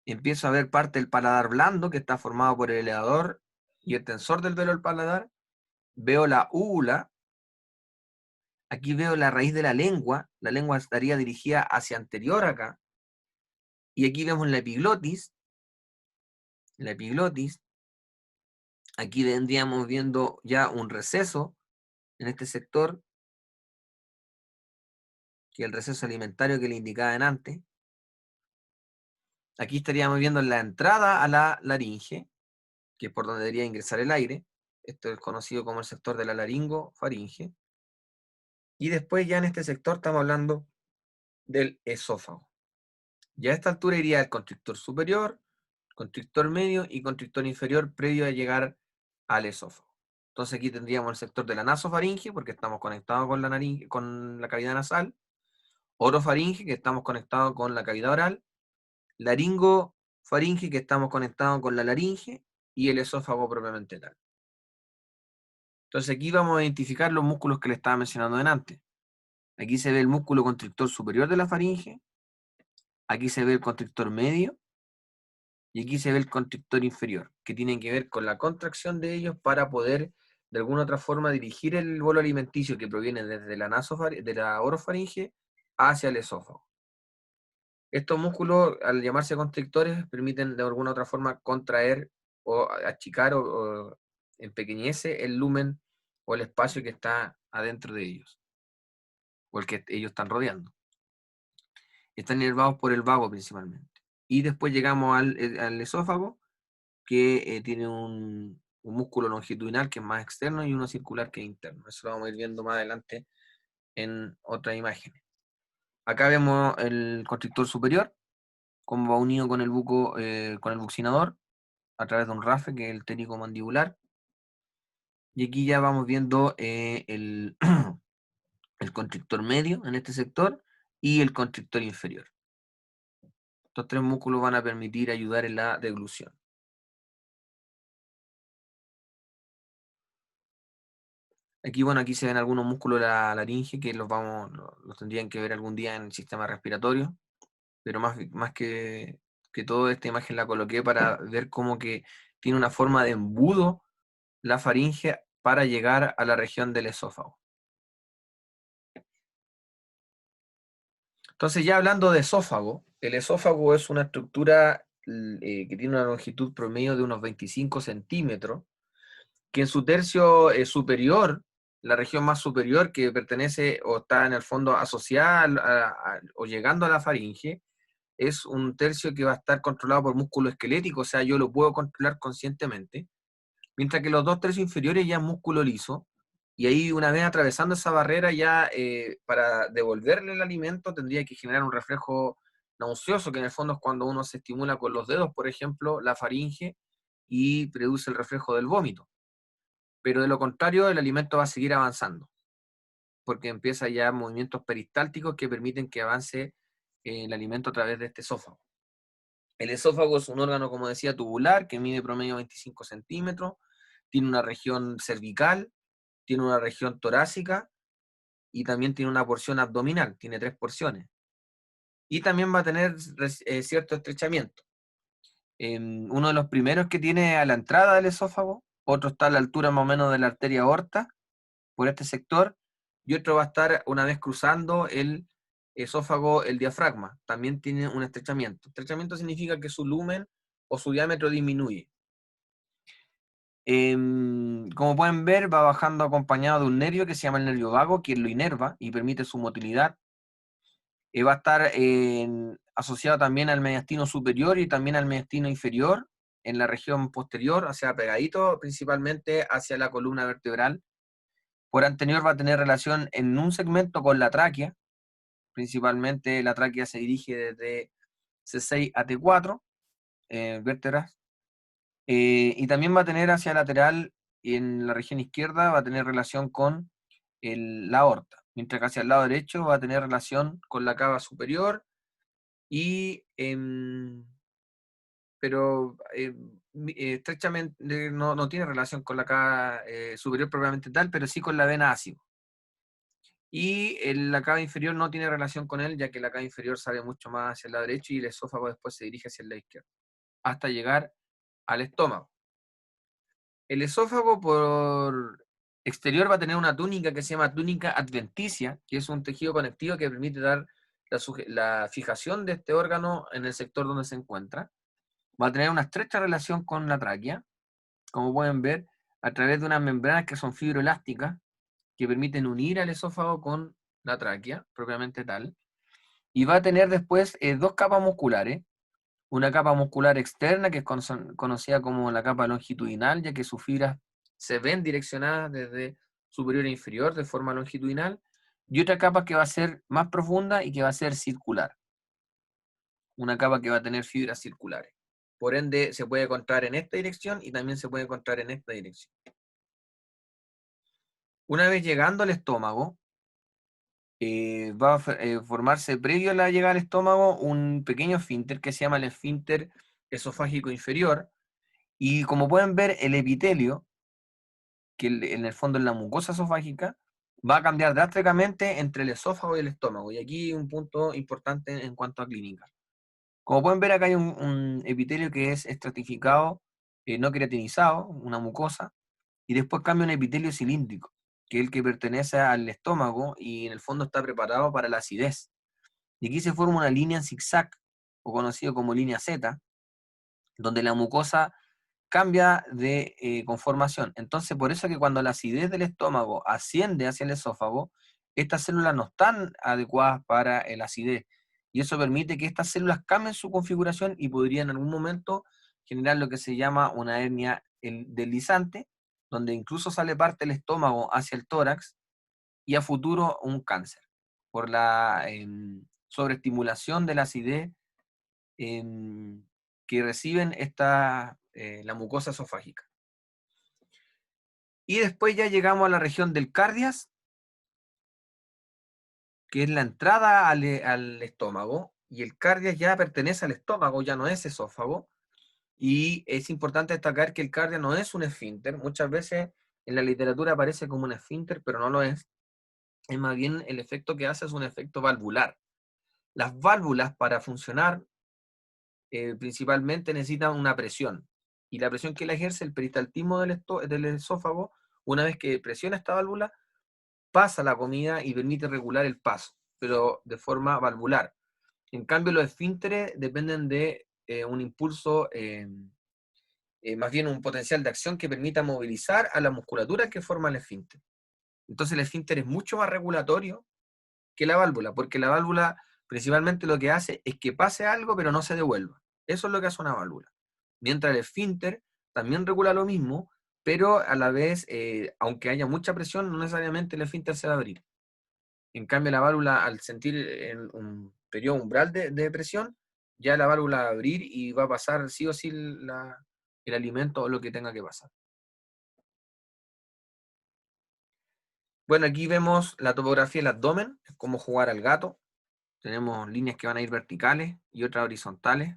S1: empiezo a ver parte del paladar blando que está formado por el elevador y el tensor del velo del paladar, veo la úvula, Aquí veo la raíz de la lengua estaría dirigida hacia anterior acá, y aquí vemos la epiglotis, aquí vendríamos viendo ya un receso en este sector, que es el receso alimentario que le indicaba antes. Aquí estaríamos viendo la entrada a la laringe, que es por donde debería ingresar el aire. Esto es conocido como el sector de la laringofaringe. Y después ya en este sector estamos hablando del esófago. Ya a esta altura iría el constrictor superior, constrictor medio y constrictor inferior previo a llegar al esófago. Entonces aquí tendríamos el sector de la nasofaringe, porque estamos conectados con la nariz, con la cavidad nasal, orofaringe, que estamos conectados con la cavidad oral, laringofaringe, que estamos conectados con la laringe, y el esófago propiamente tal. Entonces aquí vamos a identificar los músculos que le estaba mencionando antes. Aquí se ve el músculo constrictor superior de la faringe, aquí se ve el constrictor medio, y aquí se ve el constrictor inferior, que tienen que ver con la contracción de ellos para poder, de alguna otra forma, dirigir el bolo alimenticio que proviene desde de la orofaringe hacia el esófago. Estos músculos, al llamarse constrictores, permiten de alguna otra forma contraer o achicar o empequeñece el lumen o el espacio que está adentro de ellos, o el que ellos están rodeando. Están inervados por el vago principalmente. Y después llegamos al esófago, que tiene un músculo longitudinal que es más externo y uno circular que es interno. Eso lo vamos a ir viendo más adelante en otras imágenes. Acá vemos el constrictor superior, cómo va unido con el buco, con el buccinador, a través de un rafe, que es el ténico mandibular. Y aquí ya vamos viendo el, el constrictor medio en este sector y el constrictor inferior. Estos tres músculos van a permitir ayudar en la deglución. Aquí, bueno, aquí se ven algunos músculos de la laringe que los tendrían que ver algún día en el sistema respiratorio, pero más que todo esta imagen la coloqué para ver cómo que tiene una forma de embudo la faringe para llegar a la región del esófago. Entonces, ya hablando de esófago, el esófago es una estructura que tiene una longitud promedio de unos 25 centímetros, que en su tercio superior, la región más superior que pertenece o está en el fondo asociada o llegando a la faringe, es un tercio que va a estar controlado por músculo esquelético, o sea, yo lo puedo controlar conscientemente, mientras que los dos tercios inferiores ya es músculo liso, y ahí una vez atravesando esa barrera ya para devolverle el alimento tendría que generar un reflejo nauseoso, que en el fondo es cuando uno se estimula con los dedos, por ejemplo, la faringe, y produce el reflejo del vómito. Pero de lo contrario, el alimento va a seguir avanzando, porque empieza ya movimientos peristálticos que permiten que avance el alimento a través de este esófago. El esófago es un órgano, como decía, tubular, que mide promedio 25 centímetros, tiene una región cervical, tiene una región torácica y también tiene una porción abdominal, tiene 3 porciones. Y también va a tener cierto estrechamiento. Uno de los primeros que tiene a la entrada del esófago, otro está a la altura más o menos de la arteria aorta, por este sector, y otro va a estar una vez cruzando el esófago, el diafragma. También tiene un estrechamiento. Estrechamiento significa que su lumen o su diámetro disminuye. Como pueden ver, va bajando acompañado de un nervio que se llama el nervio vago, que lo inerva y permite su motilidad. Va a estar asociado también al mediastino superior y también al mediastino inferior, en la región posterior, o sea, pegadito principalmente hacia la columna vertebral. Por anterior va a tener relación en un segmento con la tráquea, principalmente la tráquea se dirige desde C6 a T4, vértebras, y también va a tener hacia lateral, en la región izquierda, va a tener relación con la aorta, mientras que hacia el lado derecho va a tener relación con la cava superior, y, pero estrechamente no tiene relación con la cava superior propiamente tal, pero sí con la vena ácido. Y la cava inferior no tiene relación con él, ya que la cava inferior sale mucho más hacia el lado derecho y el esófago después se dirige hacia el lado izquierdo, hasta llegar al estómago. El esófago, por exterior va a tener una túnica que se llama túnica adventicia, que es un tejido conectivo que permite dar la fijación de este órgano en el sector donde se encuentra. Va a tener una estrecha relación con la tráquea, como pueden ver, a través de unas membranas que son fibroelásticas, que permiten unir al esófago con la tráquea, propiamente tal. Y va a tener después dos capas musculares. Una capa muscular externa, que es conocida como la capa longitudinal, ya que sus fibras se ven direccionadas desde superior e inferior de forma longitudinal. Y otra capa que va a ser más profunda y que va a ser circular. Una capa que va a tener fibras circulares. Por ende, se puede encontrar en esta dirección y también se puede encontrar en esta dirección. Una vez llegando al estómago, va a formarse previo a la llegada al estómago un pequeño esfínter que se llama el esfínter esofágico inferior. Y como pueden ver, el epitelio, que en el fondo es la mucosa esofágica, va a cambiar drásticamente entre el esófago y el estómago. Y aquí un punto importante en cuanto a clínica. Como pueden ver, acá hay un epitelio que es estratificado, no queratinizado, una mucosa, y después cambia un epitelio cilíndrico, que es el que pertenece al estómago y en el fondo está preparado para la acidez. Y aquí se forma una línea en zigzag, o conocido como línea Z, donde la mucosa cambia de conformación. Entonces, por eso que cuando la acidez del estómago asciende hacia el esófago, estas células no están adecuadas para la acidez. Y eso permite que estas células cambien su configuración y podrían en algún momento generar lo que se llama una hernia deslizante, donde incluso sale parte del estómago hacia el tórax y a futuro un cáncer, por la sobreestimulación de la acidez que reciben la mucosa esofágica. Y después ya llegamos a la región del cardias, que es la entrada al estómago, y el cardias ya pertenece al estómago, ya no es esófago, y es importante destacar que el cardias no es un esfínter, muchas veces en la literatura aparece como un esfínter, pero no lo es más bien el efecto que hace es un efecto valvular. Las válvulas para funcionar principalmente necesitan una presión, y la presión que la ejerce el peristaltismo del esófago, una vez que presiona esta válvula, pasa la comida y permite regular el paso, pero de forma valvular. En cambio, los esfínteres dependen de un impulso, más bien un potencial de acción que permita movilizar a la musculatura que forma el esfínter. Entonces el esfínter es mucho más regulatorio que la válvula, porque la válvula principalmente lo que hace es que pase algo pero no se devuelva. Eso es lo que hace una válvula. Mientras el esfínter también regula lo mismo, pero a la vez, aunque haya mucha presión, no necesariamente el esfínter se va a abrir. En cambio, la válvula, al sentir un periodo umbral de presión, ya la válvula va a abrir y va a pasar sí o sí el alimento o lo que tenga que pasar. Bueno, aquí vemos la topografía del abdomen, es como jugar al gato. Tenemos líneas que van a ir verticales y otras horizontales.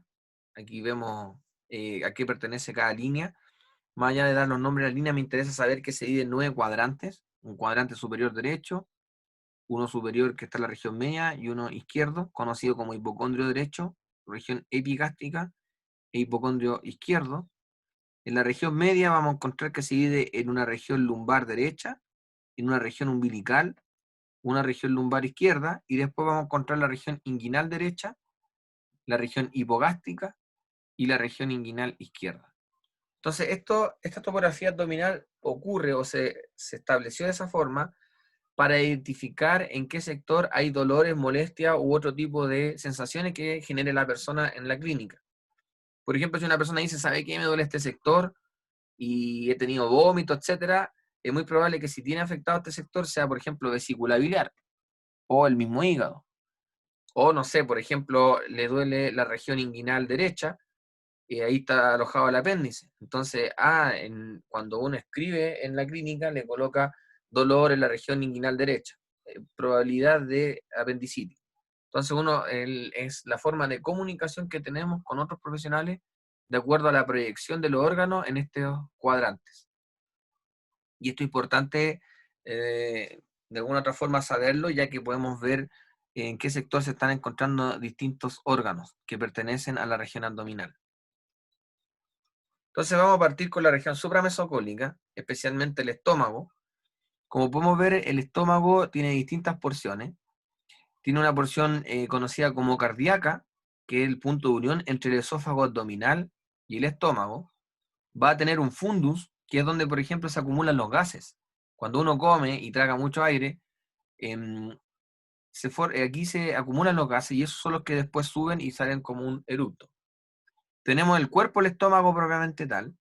S1: Aquí vemos a qué pertenece cada línea. Más allá de dar los nombres de la línea, me interesa saber que se divide en 9 cuadrantes. Un cuadrante superior derecho, uno superior que está en la región media y uno izquierdo, conocido como hipocondrio derecho, región epigástrica e hipocondrio izquierdo. En la región media vamos a encontrar que se divide en una región lumbar derecha, en una región umbilical, una región lumbar izquierda, y después vamos a encontrar la región inguinal derecha, la región hipogástrica y la región inguinal izquierda. Entonces, esta topografía abdominal ocurre o se estableció de esa forma para identificar en qué sector hay dolores, molestias u otro tipo de sensaciones que genere la persona en la clínica. Por ejemplo, si una persona dice, ¿sabe qué? Me duele este sector y he tenido vómito, etcétera, es muy probable que si tiene afectado este sector sea, por ejemplo, vesícula biliar o el mismo hígado. O, no sé, por ejemplo, le duele la región inguinal derecha, y ahí está alojado el apéndice. Entonces, cuando uno escribe en la clínica, le coloca dolor en la región inguinal derecha, probabilidad de apendicitis. Entonces, es la forma de comunicación que tenemos con otros profesionales de acuerdo a la proyección de los órganos en estos cuadrantes. Y esto es importante de alguna otra forma saberlo, ya que podemos ver en qué sector se están encontrando distintos órganos que pertenecen a la región abdominal. Entonces vamos a partir con la región supramesocólica, especialmente el estómago, Como podemos ver, el estómago tiene distintas porciones. Tiene una porción conocida como cardíaca, que es el punto de unión entre el esófago abdominal y el estómago. Va a tener un fundus, que es donde, por ejemplo, se acumulan los gases. Cuando uno come y traga mucho aire, em, aquí se acumulan los gases y esos son los que después suben y salen como un eructo. Tenemos el cuerpo, el estómago propiamente tal,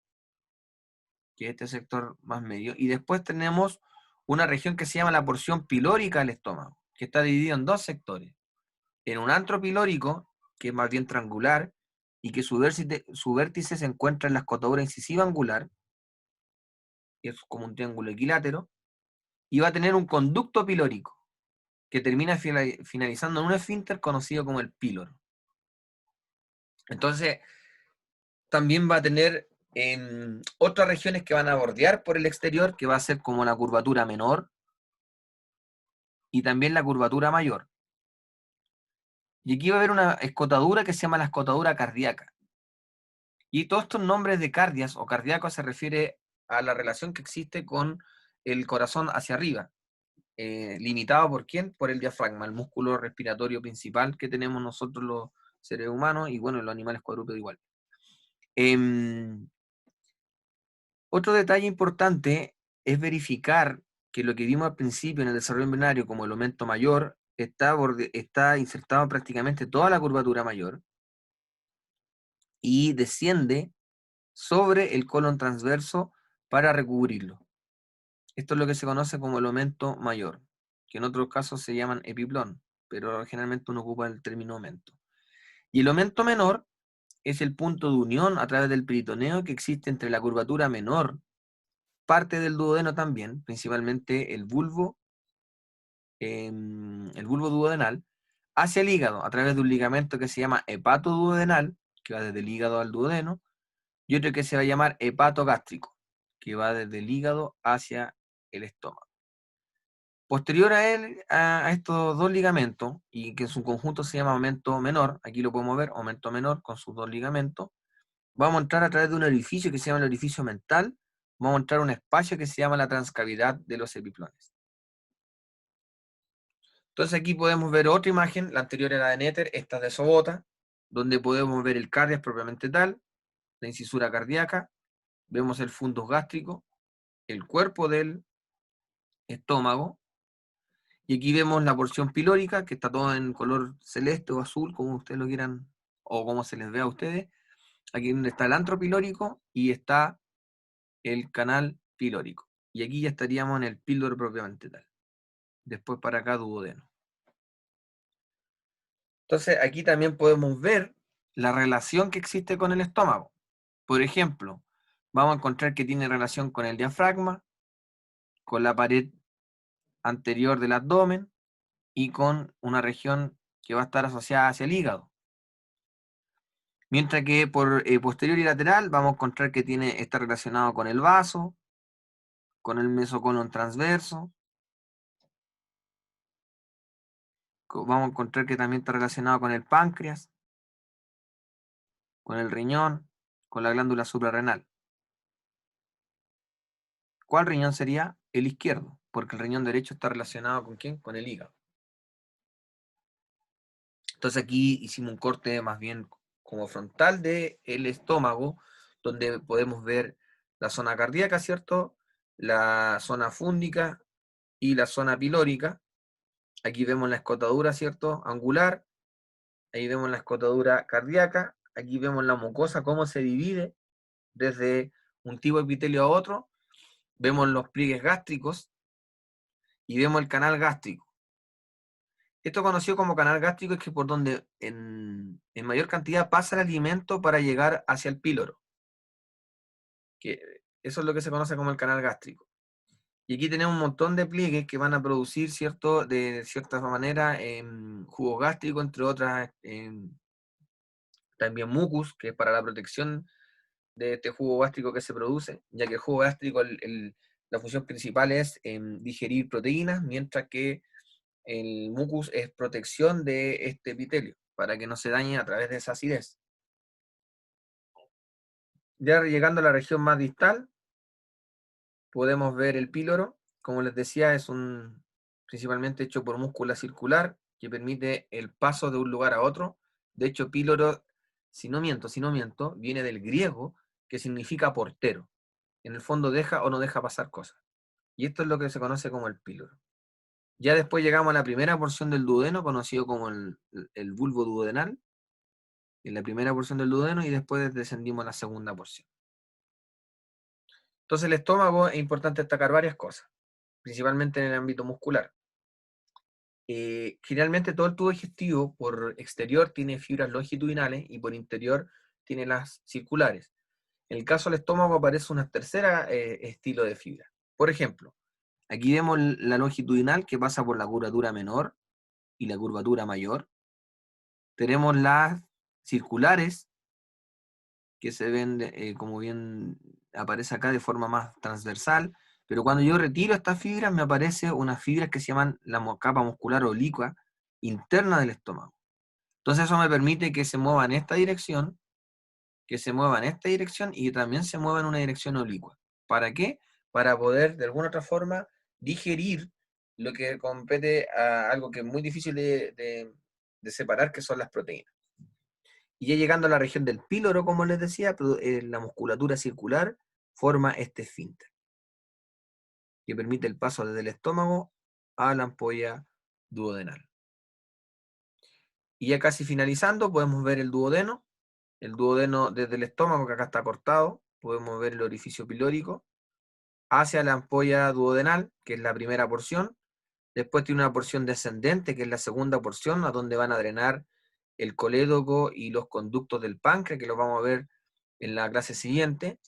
S1: que es este sector más medio, y después tenemos una región que se llama la porción pilórica del estómago, que está dividido en dos sectores. En un antro pilórico, que es más bien triangular, y que su vértice se encuentra en la escotadura incisiva angular, que es como un triángulo equilátero, y va a tener un conducto pilórico, que termina finalizando en un esfínter conocido como el píloro. Entonces, también va a tener otras regiones que van a bordear por el exterior, que va a ser como la curvatura menor y también la curvatura mayor. Y aquí va a haber una escotadura que se llama la escotadura cardíaca. Y todos estos nombres de cardias o cardíaco se refiere a la relación que existe con el corazón hacia arriba. ¿Limitado por quién? Por el diafragma, el músculo respiratorio principal que tenemos nosotros los seres humanos y bueno, los animales cuadrúpedos igual. Otro detalle importante es verificar que lo que vimos al principio en el desarrollo embrionario como el aumento mayor está insertado en prácticamente toda la curvatura mayor y desciende sobre el colon transverso para recubrirlo. Esto es lo que se conoce como el aumento mayor, que en otros casos se llaman epiplón, pero generalmente uno ocupa el término aumento. Y el aumento menor es el punto de unión a través del peritoneo que existe entre la curvatura menor, parte del duodeno también, principalmente el bulbo duodenal, hacia el hígado a través de un ligamento que se llama hepatoduodenal, que va desde el hígado al duodeno, y otro que se va a llamar hepatogástrico, que va desde el hígado hacia el estómago. Posterior a estos dos ligamentos, y que en su conjunto se llama aumento menor, aquí lo podemos ver, aumento menor con sus dos ligamentos, vamos a entrar a través de un orificio que se llama el orificio mental, vamos a entrar a un espacio que se llama la transcavidad de los epiplones. Entonces aquí podemos ver otra imagen, la anterior era de Netter, esta es de Sobota, donde podemos ver el cardias propiamente tal, la incisura cardíaca, vemos el fundus gástrico, el cuerpo del estómago, y aquí vemos la porción pilórica, que está todo en color celeste o azul, como ustedes lo quieran, o como se les vea a ustedes. Aquí donde está el antro pilórico y está el canal pilórico. Y aquí ya estaríamos en el píloro propiamente tal. Después para acá duodeno. Entonces aquí también podemos ver la relación que existe con el estómago. Por ejemplo, vamos a encontrar que tiene relación con el diafragma, con la pared anterior del abdomen y con una región que va a estar asociada hacia el hígado. Mientras que por posterior y lateral vamos a encontrar que está relacionado con el vaso, con el mesocolon transverso. Vamos a encontrar que también está relacionado con el páncreas, con el riñón, con la glándula suprarrenal. ¿Cuál riñón sería? El izquierdo, porque el riñón derecho está relacionado con ¿quién? Con el hígado. Entonces aquí hicimos un corte más bien como frontal del estómago, donde podemos ver la zona cardíaca, ¿cierto? La zona fúndica y la zona pilórica. Aquí vemos la escotadura, ¿cierto? Angular. Ahí vemos la escotadura cardíaca. Aquí vemos la mucosa, cómo se divide desde un tipo de epitelio a otro. Vemos los pliegues gástricos y vemos el canal gástrico. Esto conocido como canal gástrico es que por donde en mayor cantidad pasa el alimento para llegar hacia el píloro. Que eso es lo que se conoce como el canal gástrico. Y aquí tenemos un montón de pliegues que van a producir, ¿cierto? De cierta manera, jugo gástrico, entre otras, también mucus, que es para la protección de este jugo gástrico que se produce, ya que el jugo gástrico, la función principal es digerir proteínas, mientras que el mucus es protección de este epitelio, para que no se dañe a través de esa acidez. Ya llegando a la región más distal, podemos ver el píloro, como les decía, es principalmente hecho por múscula circular que permite el paso de un lugar a otro. De hecho, píloro, si no miento, viene del griego, que significa portero. En el fondo deja o no deja pasar cosas. Y esto es lo que se conoce como el píloro. Ya después llegamos a la primera porción del duodeno, conocido como el bulbo duodenal, en la primera porción del duodeno, y después descendimos a la segunda porción. Entonces el estómago es importante destacar varias cosas, principalmente en el ámbito muscular. Generalmente todo el tubo digestivo por exterior tiene fibras longitudinales y por interior tiene las circulares. En el caso del estómago aparece una tercera estilo de fibra. Por ejemplo, aquí vemos la longitudinal que pasa por la curvatura menor y la curvatura mayor. Tenemos las circulares que se ven como bien aparece acá de forma más transversal, pero cuando yo retiro estas fibras me aparece unas fibras que se llaman la capa muscular oblicua interna del estómago. Entonces eso me permite que se mueva en esta dirección, que se mueva en esta dirección y que también se mueva en una dirección oblicua. ¿Para qué? Para poder de alguna otra forma digerir lo que compete a algo que es muy difícil de separar, que son las proteínas. Y ya llegando a la región del píloro, como les decía, la musculatura circular forma este esfínter, que permite el paso desde el estómago a la ampolla duodenal. Y ya casi finalizando, podemos ver el duodeno desde el estómago, que acá está cortado, podemos ver el orificio pilórico, hacia la ampolla duodenal, que es la primera porción. Después tiene una porción descendente, que es la segunda porción, a donde van a drenar el colédoco y los conductos del páncreas, que los vamos a ver en la clase siguiente.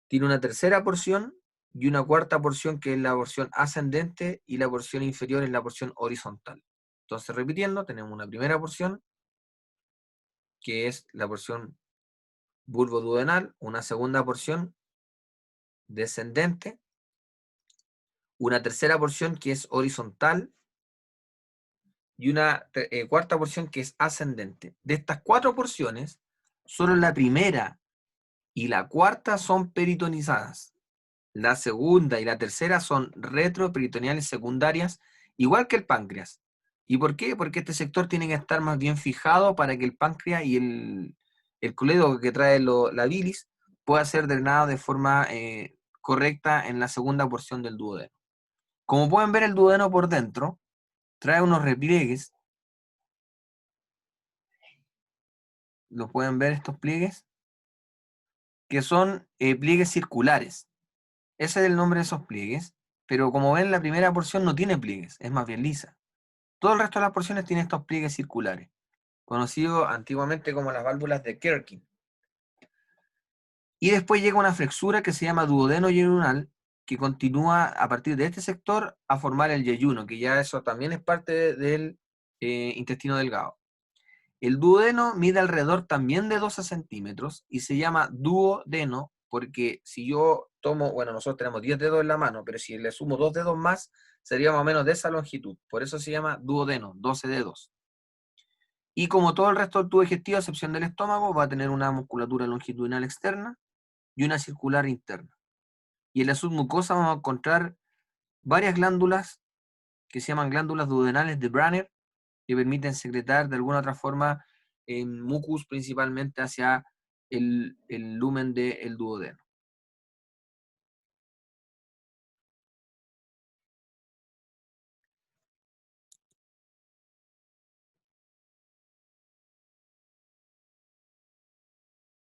S1: Tiene una tercera porción y una cuarta porción, que es la porción ascendente, y la porción inferior es la porción horizontal. Entonces, repitiendo, tenemos una primera porción, que es la porción bulboduodenal, una segunda porción descendente, una tercera porción que es horizontal y una cuarta porción que es ascendente. De estas 4 porciones, solo la primera y la cuarta son peritonizadas. La segunda y la tercera son retroperitoneales secundarias, igual que el páncreas. ¿Y por qué? Porque este sector tiene que estar más bien fijado para que el páncreas y el colédoco que trae la bilis pueda ser drenado de forma correcta en la segunda porción del duodeno. Como pueden ver, el duodeno por dentro trae unos repliegues. ¿Lo pueden ver estos pliegues? Que son pliegues circulares. Ese es el nombre de esos pliegues, pero como ven, la primera porción no tiene pliegues, es más bien lisa. Todo el resto de las porciones tiene estos pliegues circulares, conocidos antiguamente como las válvulas de Kerkin. Y después llega una flexura que se llama duodeno yeyunal, que continúa a partir de este sector a formar el yeyuno, que ya eso también es parte del intestino delgado. El duodeno mide alrededor también de 12 centímetros y se llama duodeno porque si yo tomo, bueno, nosotros tenemos 10 dedos en la mano, pero si le sumo 2 dedos más, sería más o menos de esa longitud. Por eso se llama duodeno, 12 dedos. Y como todo el resto del tubo digestivo, a excepción del estómago, va a tener una musculatura longitudinal externa y una circular interna. Y en la submucosa vamos a encontrar varias glándulas que se llaman glándulas duodenales de Branner, que permiten secretar de alguna otra forma mucus principalmente hacia el lumen del duodeno.